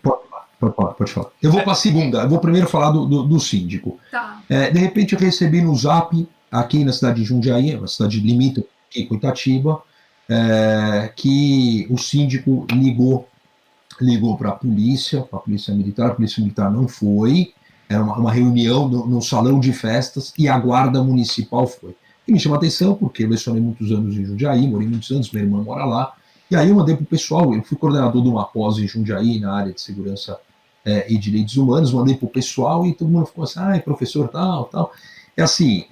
Pode falar. Eu vou para a segunda, eu vou primeiro falar do síndico. Tá. De repente eu recebi no Zap, aqui na cidade de Jundiaí, uma cidade limítrofe aqui com Itatiba, que o síndico ligou para a polícia militar. A polícia militar não foi, era uma reunião no salão de festas e a guarda municipal foi. E me chamou a atenção porque eu lecionei muitos anos em Jundiaí, morei muitos anos, minha irmã mora lá, e aí eu mandei para o pessoal, eu fui coordenador de uma pós em Jundiaí, na área de segurança e direitos humanos, mandei para o pessoal e todo mundo ficou assim, professor, tal. É assim,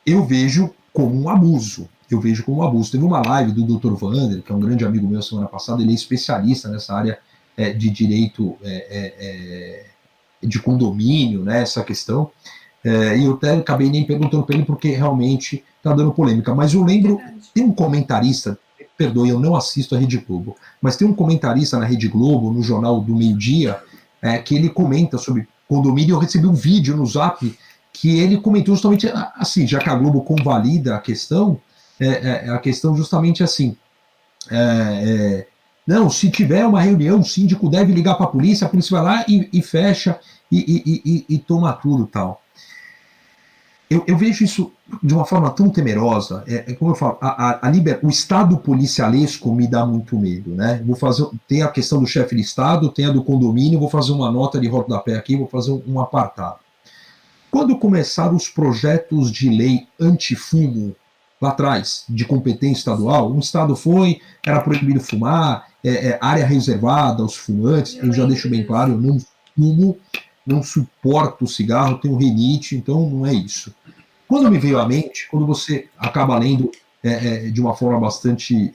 eu vejo como um abuso. Teve uma live do Dr. Wander, que é um grande amigo meu semana passada, ele é especialista nessa área de direito de condomínio, né, essa questão, e eu até acabei nem perguntando para ele porque realmente está dando polêmica. Mas eu lembro, tem um comentarista, perdoe, eu não assisto a Rede Globo, mas tem um comentarista na Rede Globo, no Jornal do Meio-Dia, que ele comenta sobre condomínio. Eu recebi um vídeo no Zap que ele comentou justamente assim, já que a Globo convalida a questão justamente assim, não, se tiver uma reunião, o síndico deve ligar para a polícia vai lá e fecha e toma tudo tal. Eu vejo isso de uma forma tão temerosa, como eu falo, o Estado policialesco me dá muito medo, né? Tem a questão do chefe de Estado, tem a do condomínio, vou fazer uma nota de rodapé aqui, vou fazer um apartado. Quando começaram os projetos de lei antifumo, lá atrás, de competência estadual, um estado era proibido fumar, área reservada aos fumantes, eu já deixo bem claro, eu não fumo, não suporto o cigarro, tenho rinite, então não é isso. Quando me veio à mente, quando você acaba lendo de uma forma bastante,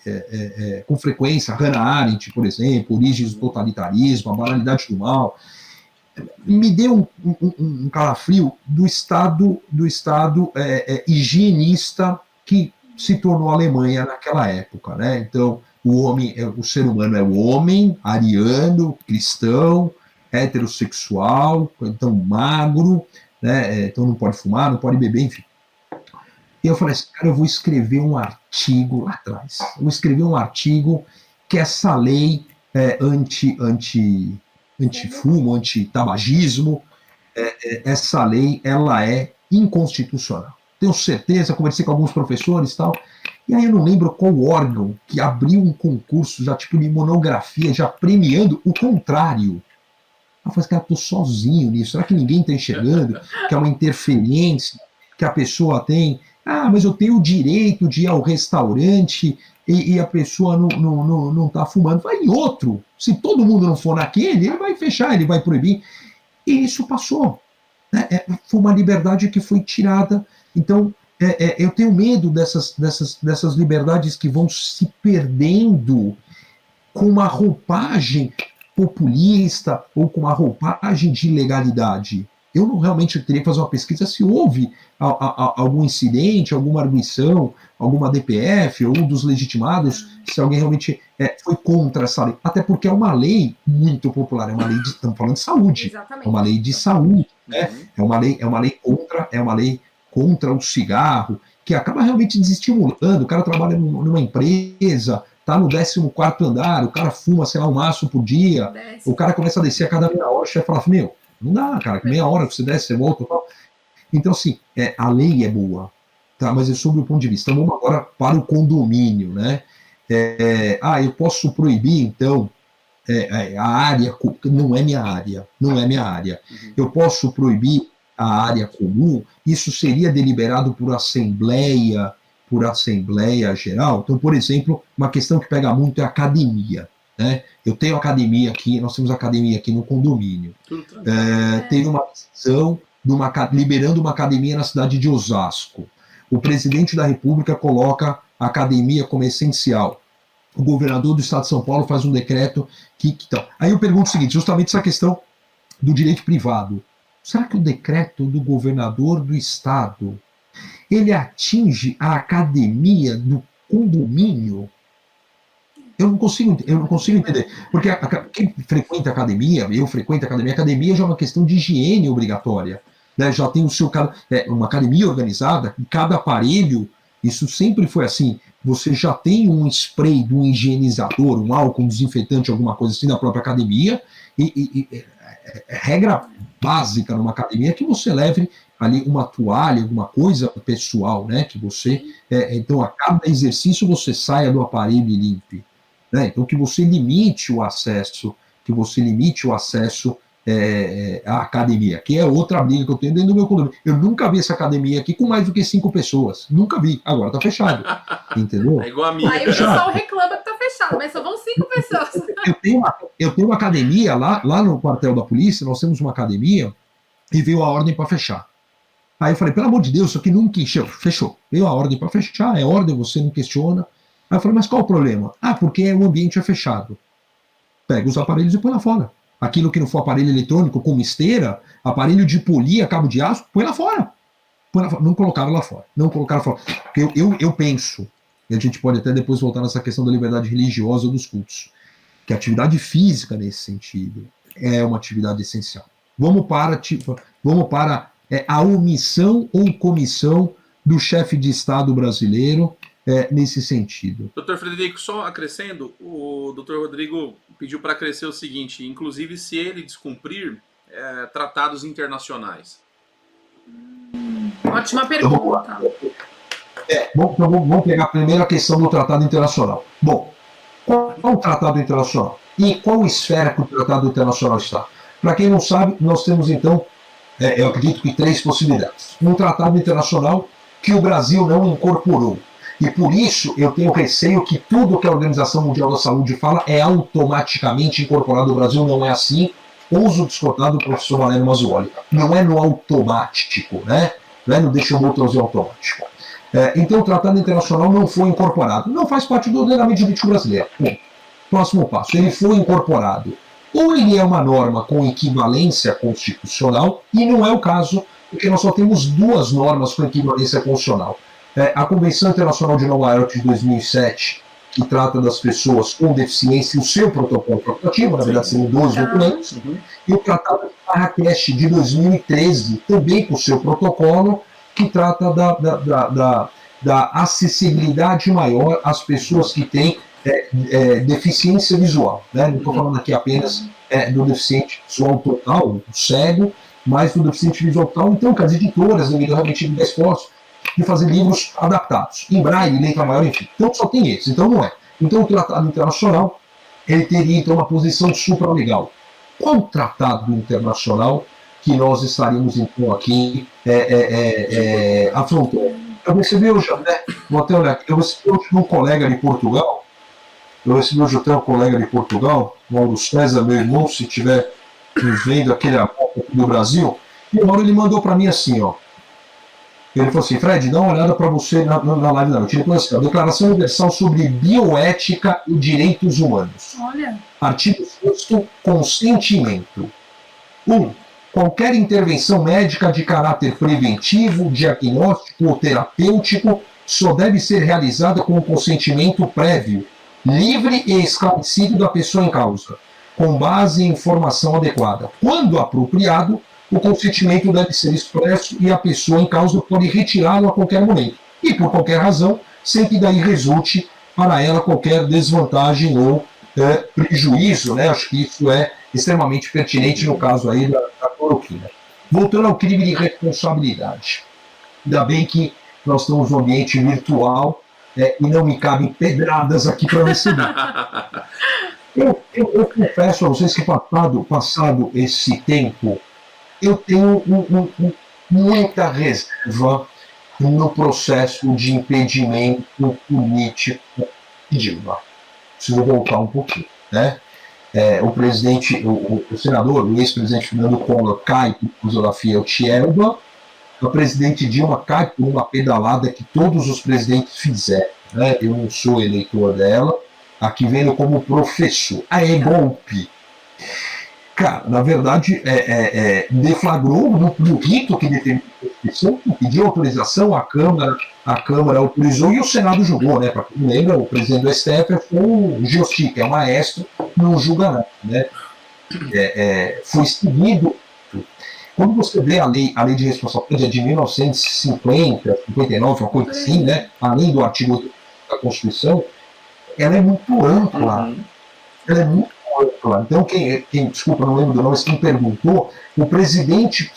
com frequência, Hannah Arendt, por exemplo, Origens do Totalitarismo, A Banalidade do Mal, me deu um calafrio do Estado higienista que se tornou a Alemanha naquela época, né? Então, o ser humano é o homem, ariano, cristão, heterossexual, então magro, né? Então não pode fumar, não pode beber, enfim. E eu falei assim, cara, eu vou escrever um artigo lá atrás. Eu vou escrever um artigo que essa lei antifumo, antitabagismo, essa lei, ela é inconstitucional. Tenho certeza, conversei com alguns professores e tal, e aí eu não lembro qual órgão que abriu um concurso já tipo de monografia, já premiando o contrário. Eu falei, cara, estou sozinho nisso, será que ninguém está enxergando que é uma interferência que a pessoa tem? Mas eu tenho o direito de ir ao restaurante e a pessoa não está fumando. Vai em outro. Se todo mundo não for naquele, ele vai fechar, ele vai proibir. E isso passou. Foi uma liberdade que foi tirada. Então, eu tenho medo dessas liberdades que vão se perdendo com uma roupagem populista ou com uma roupagem de legalidade. Eu não realmente teria que fazer uma pesquisa se houve algum incidente, alguma arguição, alguma DPF ou um dos legitimados, se alguém realmente foi contra essa lei. Até porque é uma lei muito popular, é uma lei estamos falando de saúde. Exatamente. É uma lei de saúde, né? É uma lei contra o cigarro, que acaba realmente desestimulando. O cara trabalha numa empresa, tá no 14º andar, o cara fuma, sei lá, um maço por dia, o cara começa a descer a cada meia hora, o chefe fala, meu, não dá, cara, que meia hora você desce, você volta e tal. Então, assim, a lei é boa, tá? Mas é sobre o ponto de vista. Então, vamos agora para o condomínio, né? Eu posso proibir, então, a área, não é minha área, não é minha área. Eu posso proibir a área comum, isso seria deliberado por assembleia geral. Então, por exemplo, uma questão que pega muito é a academia, né? Eu tenho academia aqui, nós temos academia aqui no condomínio. Teve uma decisão liberando uma academia na cidade de Osasco. O presidente da República coloca a academia como essencial. O governador do estado de São Paulo faz um decreto que então. Aí eu pergunto o seguinte, justamente essa questão do direito privado. Será que o decreto do governador do estado ele atinge a academia do condomínio? Eu não consigo entender. Porque quem frequenta a academia, eu frequento a academia já é uma questão de higiene obrigatória. Né? Já tem o seu uma academia organizada, cada aparelho, isso sempre foi assim. Você já tem um spray de um higienizador, um álcool, um desinfetante, alguma coisa assim na própria academia, regra básica numa academia é que você leve ali uma toalha, alguma coisa pessoal, né? Que você, então a cada exercício você saia do aparelho e limpe, né? Então que você limite o acesso, à academia, que é outra briga que eu tenho dentro do meu condomínio. Eu nunca vi essa academia aqui com mais do que 5 pessoas, nunca vi. Agora tá fechado, entendeu? É igual a minha. Aí o pessoal reclama que tá fechado, mas só vão 5 pessoas. Eu tenho uma academia lá no quartel da polícia, nós temos uma academia e veio a ordem para fechar. Aí eu falei, pelo amor de Deus, isso aqui nunca encheu. Fechou. Veio a ordem para fechar, é ordem, você não questiona. Aí eu falei, mas qual o problema? Porque o ambiente é fechado. Pega os aparelhos e põe lá fora. Aquilo que não for aparelho eletrônico, como esteira, aparelho de polia, cabo de aço, põe lá fora. Não colocaram lá fora. Porque eu penso, e a gente pode até depois voltar nessa questão da liberdade religiosa dos cultos, que a atividade física, nesse sentido, é uma atividade essencial. Vamos para a omissão ou comissão do chefe de Estado brasileiro nesse sentido. Doutor Frederico, só acrescendo, o doutor Rodrigo pediu para acrescer o seguinte, inclusive se ele descumprir tratados internacionais. Ótima pergunta. Então vamos pegar primeiro a questão do tratado internacional. Bom, qual é o tratado internacional? E em qual esfera que o tratado internacional está? Para quem não sabe, nós temos então, eu acredito que 3 possibilidades. Um tratado internacional que o Brasil não incorporou. E por isso eu tenho receio que tudo que a Organização Mundial da Saúde fala é automaticamente incorporado no Brasil. Não é assim. Uso discordado do professor Valério Mazzuoli. Não é no automático, né? Não é no deixa o botãozinho automático. Então o tratado internacional não foi incorporado. Não faz parte do ordenamento jurídico brasileiro. Bom, próximo passo. Ele foi incorporado. Ou ele é uma norma com equivalência constitucional, e não é o caso, porque nós só temos 2 normas com equivalência constitucional. A Convenção Internacional de Nova York de 2007, que trata das pessoas com deficiência, o seu protocolo facultativo, na verdade seriam 2 documentos, e o Tratado de Marrakech de 2013, também com o seu protocolo, que trata da acessibilidade maior às pessoas que têm deficiência visual. Né? Não estou falando aqui apenas do deficiente visual total, do cego, mas do deficiente visual total. Então, que as editoras deveriam realmente dar esforço de fazer livros adaptados, em braille, letra maior, enfim. Então só tem esse, então não é. Então o tratado internacional, ele teria então uma posição supralegal. Qual o tratado internacional que nós estaríamos então aqui afrontando? Eu recebi hoje, vou até olhar aqui, eu recebi hoje um colega de Portugal, Mauro César, meu irmão, se estiver nos vendo, aquele amor do Brasil, e o Mauro ele mandou para mim assim, ó. Ele falou assim, Fred, dá uma olhada para você na live da noite. Ele falou assim, a Declaração Universal sobre Bioética e Direitos Humanos. Olha. Artigo 6º, consentimento. 1. Qualquer intervenção médica de caráter preventivo, diagnóstico ou terapêutico só deve ser realizada com o consentimento prévio, livre e esclarecido da pessoa em causa, com base em informação adequada. Quando apropriado, o consentimento deve ser expresso e a pessoa em causa pode retirá-lo a qualquer momento, e por qualquer razão, sem que daí resulte para ela qualquer desvantagem ou prejuízo, né? Acho que isso é extremamente pertinente no caso aí da cloroquina. Voltando ao crime de responsabilidade. Ainda bem que nós estamos no ambiente virtual e não me cabem pedradas aqui para receber. Eu confesso a vocês que passado esse tempo, eu tenho muita reserva no processo de impedimento político de Dilma. Preciso voltar um pouquinho, né? O presidente, o senador, o ex-presidente Fernando Collor cai por causa da Fiat Elba, a presidente Dilma cai por uma pedalada que todos os presidentes fizeram, né? Eu não sou eleitor dela, aqui vendo como professor. É golpe. Cara, na verdade, deflagrou no rito que determina a Constituição, que pediu autorização, a Câmara autorizou e o Senado julgou, né? Para quem não lembra, o presidente do STF foi o Giosti, que é o maestro, não julga nada, né? Foi seguido. Quando você vê a lei de responsabilidade de 1950, 59, uma coisa assim, né? Além do artigo 8 da Constituição, ela é muito ampla. Ela é muito ampla. Então, desculpa, não lembro do nome, mas quem perguntou, o presidente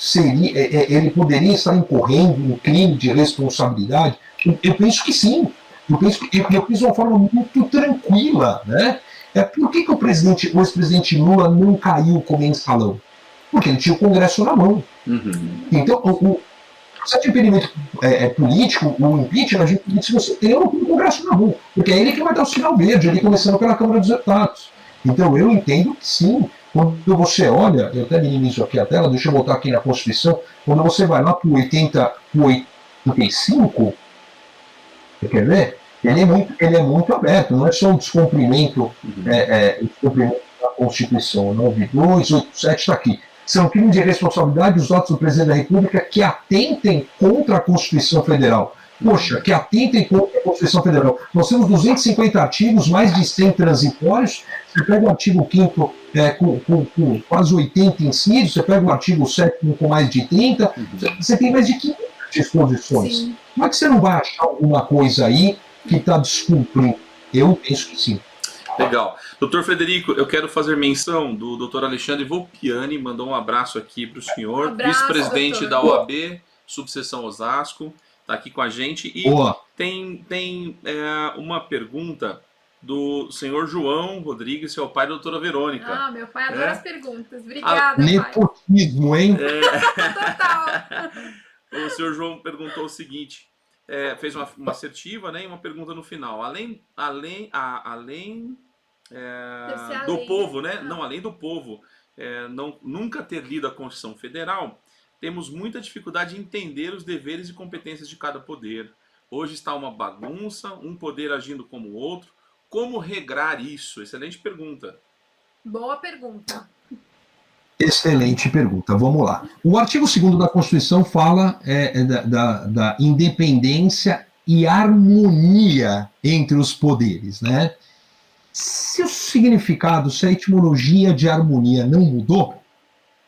ele poderia estar incorrendo em crime de responsabilidade? Eu penso que sim. Eu penso de uma forma muito tranquila, né? Por que o ex-presidente Lula não caiu como mensalão? Porque ele tinha o Congresso na mão. Então, o processo de impedimento político, o impeachment, a gente se você tem o Congresso na mão. Porque é ele que vai dar o sinal verde, ele começando pela Câmara dos Deputados. Então, eu entendo que sim. Quando você olha, eu até minimizo aqui a tela, deixa eu botar aqui na Constituição, quando você vai lá para o 85, você quer ver? Ele é muito aberto, não é só um descumprimento, descumprimento da Constituição. 9287 está aqui. São crimes de responsabilidade os atos do presidente da República que atentem contra a Constituição Federal. Poxa, que atentem contra a Constituição Federal. Nós temos 250 artigos, mais de 100 transitórios. Você pega o artigo 5º com quase 80 incisos, você pega o artigo 7º com mais de 30, você tem mais de 500 disposições. Sim. Como é que você não vai achar alguma coisa aí que está descumprindo? Eu penso que sim. Legal. Doutor Frederico, eu quero fazer menção do doutor Alexandre Volpiani, mandou um abraço aqui para o senhor, vice-presidente da OAB, subseção Osasco, está aqui com a gente. E tem uma pergunta do senhor João Rodrigues, que é o pai da doutora Verônica. Ah, meu pai adora as perguntas. Obrigada, nepotismo, hein? Total. O senhor João perguntou o seguinte, fez uma assertiva, né, e uma pergunta no final. Além do povo, né? Não, além do povo nunca ter lido a Constituição Federal, temos muita dificuldade em entender os deveres e competências de cada poder. Hoje está uma bagunça, um poder agindo como o outro. Como regrar isso? Excelente pergunta. Boa pergunta. Excelente pergunta. Vamos lá. O artigo 2º da Constituição fala da independência e harmonia entre os poderes, né? Se o significado, se a etimologia de harmonia não mudou,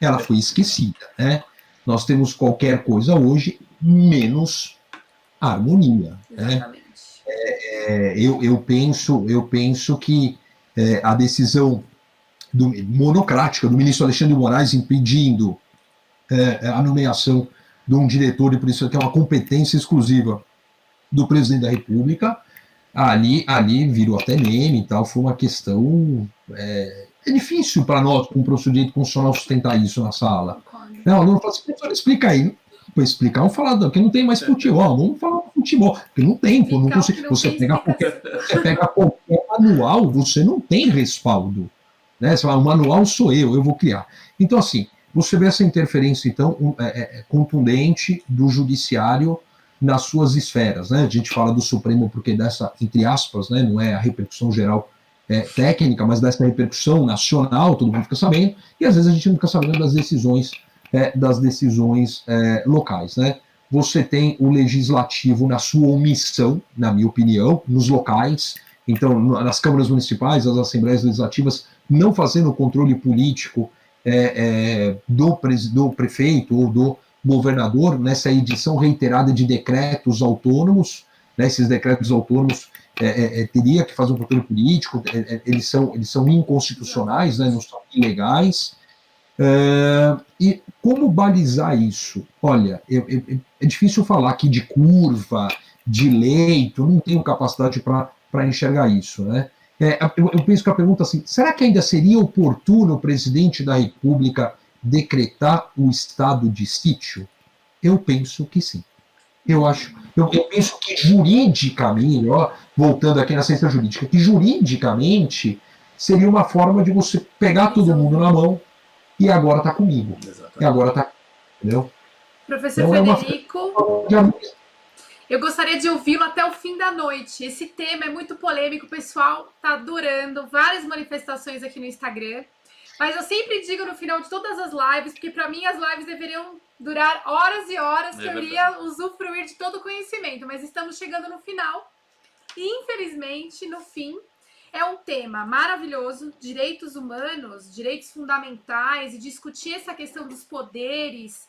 ela foi esquecida, né? Nós temos qualquer coisa hoje menos harmonia. Exatamente. Né? Eu penso que a decisão monocrática do ministro Alexandre de Moraes impedindo a nomeação de um diretor de polícia, que é uma competência exclusiva do presidente da República, ali virou até meme e tal, foi uma questão... É difícil para nós, como professor de direito constitucional, sustentar isso na sala. O aluno fala assim, professor, explica aí. Para explicar, vamos falar, porque não tem mais futebol, vamos falar de futebol, porque não tem, não consigo. Você pega qualquer manual, você não tem respaldo. Né? Você fala, o manual sou eu vou criar. Então, assim, você vê essa interferência, então, contundente do judiciário nas suas esferas, né? A gente fala do Supremo porque dessa, entre aspas, né, não é a repercussão geral técnica, mas dessa repercussão nacional, todo mundo fica sabendo, e às vezes a gente não fica sabendo das decisões locais, né? Você tem o legislativo na sua omissão, na minha opinião, nos locais, então nas câmaras municipais, as assembleias legislativas, não fazendo o controle político do prefeito ou do governador nessa edição reiterada de decretos autônomos, né, esses decretos autônomos teria que fazer um controle político, eles são inconstitucionais, né, não são ilegais. E como balizar isso? Olha, é difícil falar aqui de curva, de leito, eu não tenho capacidade para enxergar isso, né? Eu penso que a pergunta é assim, será que ainda seria oportuno o presidente da República decretar o estado de sítio? Eu penso que sim. Eu penso que juridicamente, voltando aqui na ciência jurídica, que juridicamente seria uma forma de você pegar todo mundo na mão e agora está comigo. Exatamente. E agora está, entendeu? Professor Frederico, eu gostaria de ouvi-lo até o fim da noite. Esse tema é muito polêmico, o pessoal está adorando, várias manifestações aqui no Instagram. Mas eu sempre digo no final de todas as lives, porque para mim as lives deveriam durar horas e horas, que eu iria usufruir de todo o conhecimento. Mas estamos chegando no final. E, infelizmente, no fim, é um tema maravilhoso, direitos humanos, direitos fundamentais, e discutir essa questão dos poderes,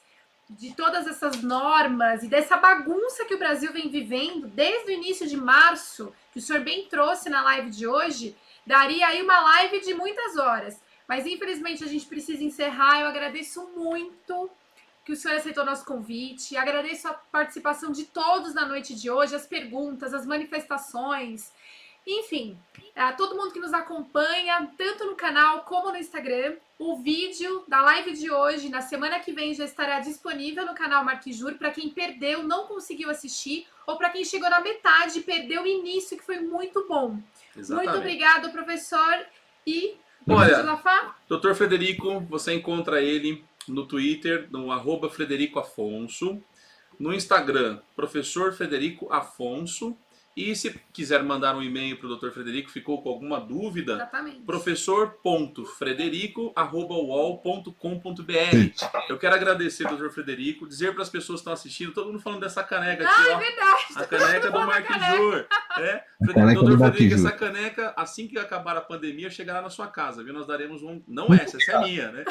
de todas essas normas e dessa bagunça que o Brasil vem vivendo desde o início de março, que o senhor bem trouxe na live de hoje, daria aí uma live de muitas horas. Mas, infelizmente, a gente precisa encerrar. Eu agradeço muito que o senhor aceitou nosso convite. Agradeço a participação de todos na noite de hoje, as perguntas, as manifestações. Enfim, a todo mundo que nos acompanha, tanto no canal como no Instagram. O vídeo da live de hoje, na semana que vem, já estará disponível no canal Marquijur, para quem perdeu, não conseguiu assistir, ou para quem chegou na metade e perdeu o início, que foi muito bom. Exatamente. Muito obrigado, professor. E... Olha, Dr. Frederico, você encontra ele no Twitter, no @FredericoAfonso, no Instagram, Professor Frederico Afonso, e se quiser mandar um e-mail para o Dr. Frederico, ficou com alguma dúvida, professor.frederico@uol.com.br. Eu quero agradecer, Dr. Frederico, dizer para as pessoas que estão assistindo, todo mundo falando dessa caneca aqui, ó. É verdade. A caneca do Marquijur. Dr. Frederico, essa caneca, assim que acabar a pandemia, chegará na sua casa, viu? Nós daremos não essa é minha, né?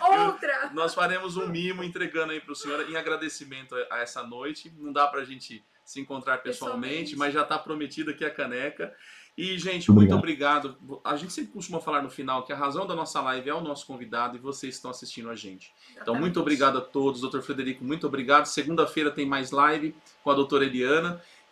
Outra. Nós faremos um mimo entregando aí para o senhor em agradecimento a essa noite. Não dá para a gente se encontrar pessoalmente, mas já está prometida aqui a caneca. E, gente, muito obrigado. A gente sempre costuma falar no final que a razão da nossa live é o nosso convidado e vocês estão assistindo a gente. Então, muito obrigado a todos. Dr. Frederico, muito obrigado. Segunda-feira tem mais live com a doutora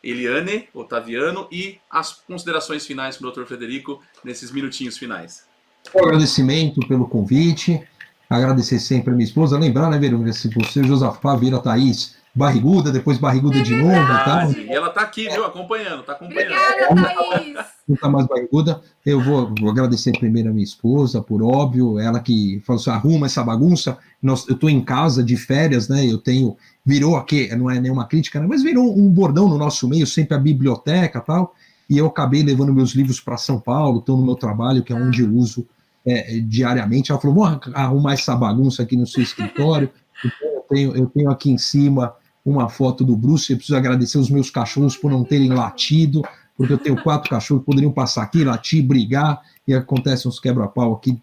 Eliane Otaviano, e as considerações finais para o Dr. Frederico nesses minutinhos finais. Um agradecimento pelo convite, agradecer sempre a minha esposa, lembrar, né, Verônica, se você, Josafá, vira a Thaís barriguda, depois barriguda de novo e tal. E ela tá aqui, viu, acompanhando, tá acompanhando. Obrigada, Thaís! Não tá mais barriguda. Eu vou agradecer primeiro a minha esposa, por óbvio, ela que falou assim, arruma essa bagunça. Eu tô em casa de férias, né, virou aqui, não é nenhuma crítica, né, mas virou um bordão no nosso meio, sempre a biblioteca e tal, e eu acabei levando meus livros para São Paulo, estão no meu trabalho, que é onde eu uso diariamente. Ela falou, vamos arrumar essa bagunça aqui no seu escritório. Então, eu tenho aqui em cima uma foto do Bruce. Eu preciso agradecer os meus cachorros por não terem latido, porque eu tenho 4 cachorros que poderiam passar aqui, latir, brigar, e acontecem uns quebra-pau aqui,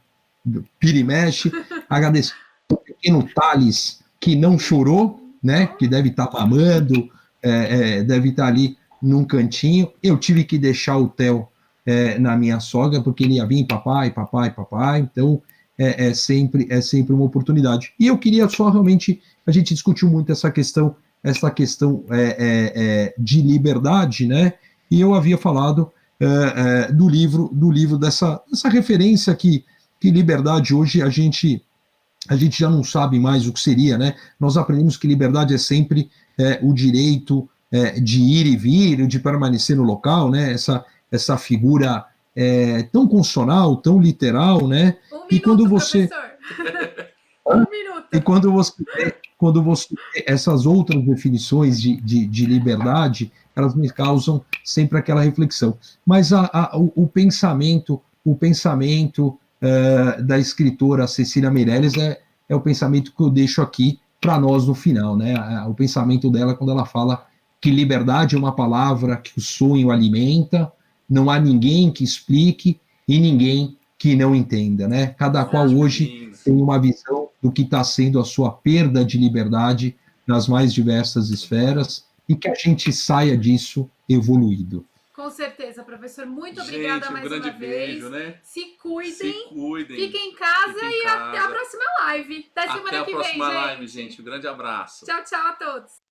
pira e mexe. Agradecer o pequeno Thales, que não chorou, né, que deve estar mamando, deve estar ali num cantinho. Eu tive que deixar o Theo na minha sogra, porque ele ia vir papai, então é sempre uma oportunidade. E eu queria só realmente, a gente discutiu muito essa questão de liberdade, né? E eu havia falado do livro dessa referência que liberdade hoje a gente já não sabe mais o que seria, né? Nós aprendemos que liberdade é sempre o direito de ir e vir, de permanecer no local, né? Essa figura tão constitucional, tão literal, né? E quando você e quando você vê essas outras definições de liberdade, elas me causam sempre aquela reflexão. Mas o pensamento da escritora Cecília Meirelles é o pensamento que eu deixo aqui para nós no final, né? O pensamento dela quando ela fala que liberdade é uma palavra que o sonho alimenta, não há ninguém que explique e ninguém que não entenda, né? Cada qual hoje tem uma visão do que está sendo a sua perda de liberdade nas mais diversas esferas e que a gente saia disso evoluído. Com certeza, professor. Muito obrigada mais grande uma vez. beijo, né? Se cuidem. Se cuidem. Fiquem em casa Fiquem em e casa. até a próxima live. Até semana que vem, gente. Até a próxima live, gente. Um grande abraço. Tchau, tchau a todos.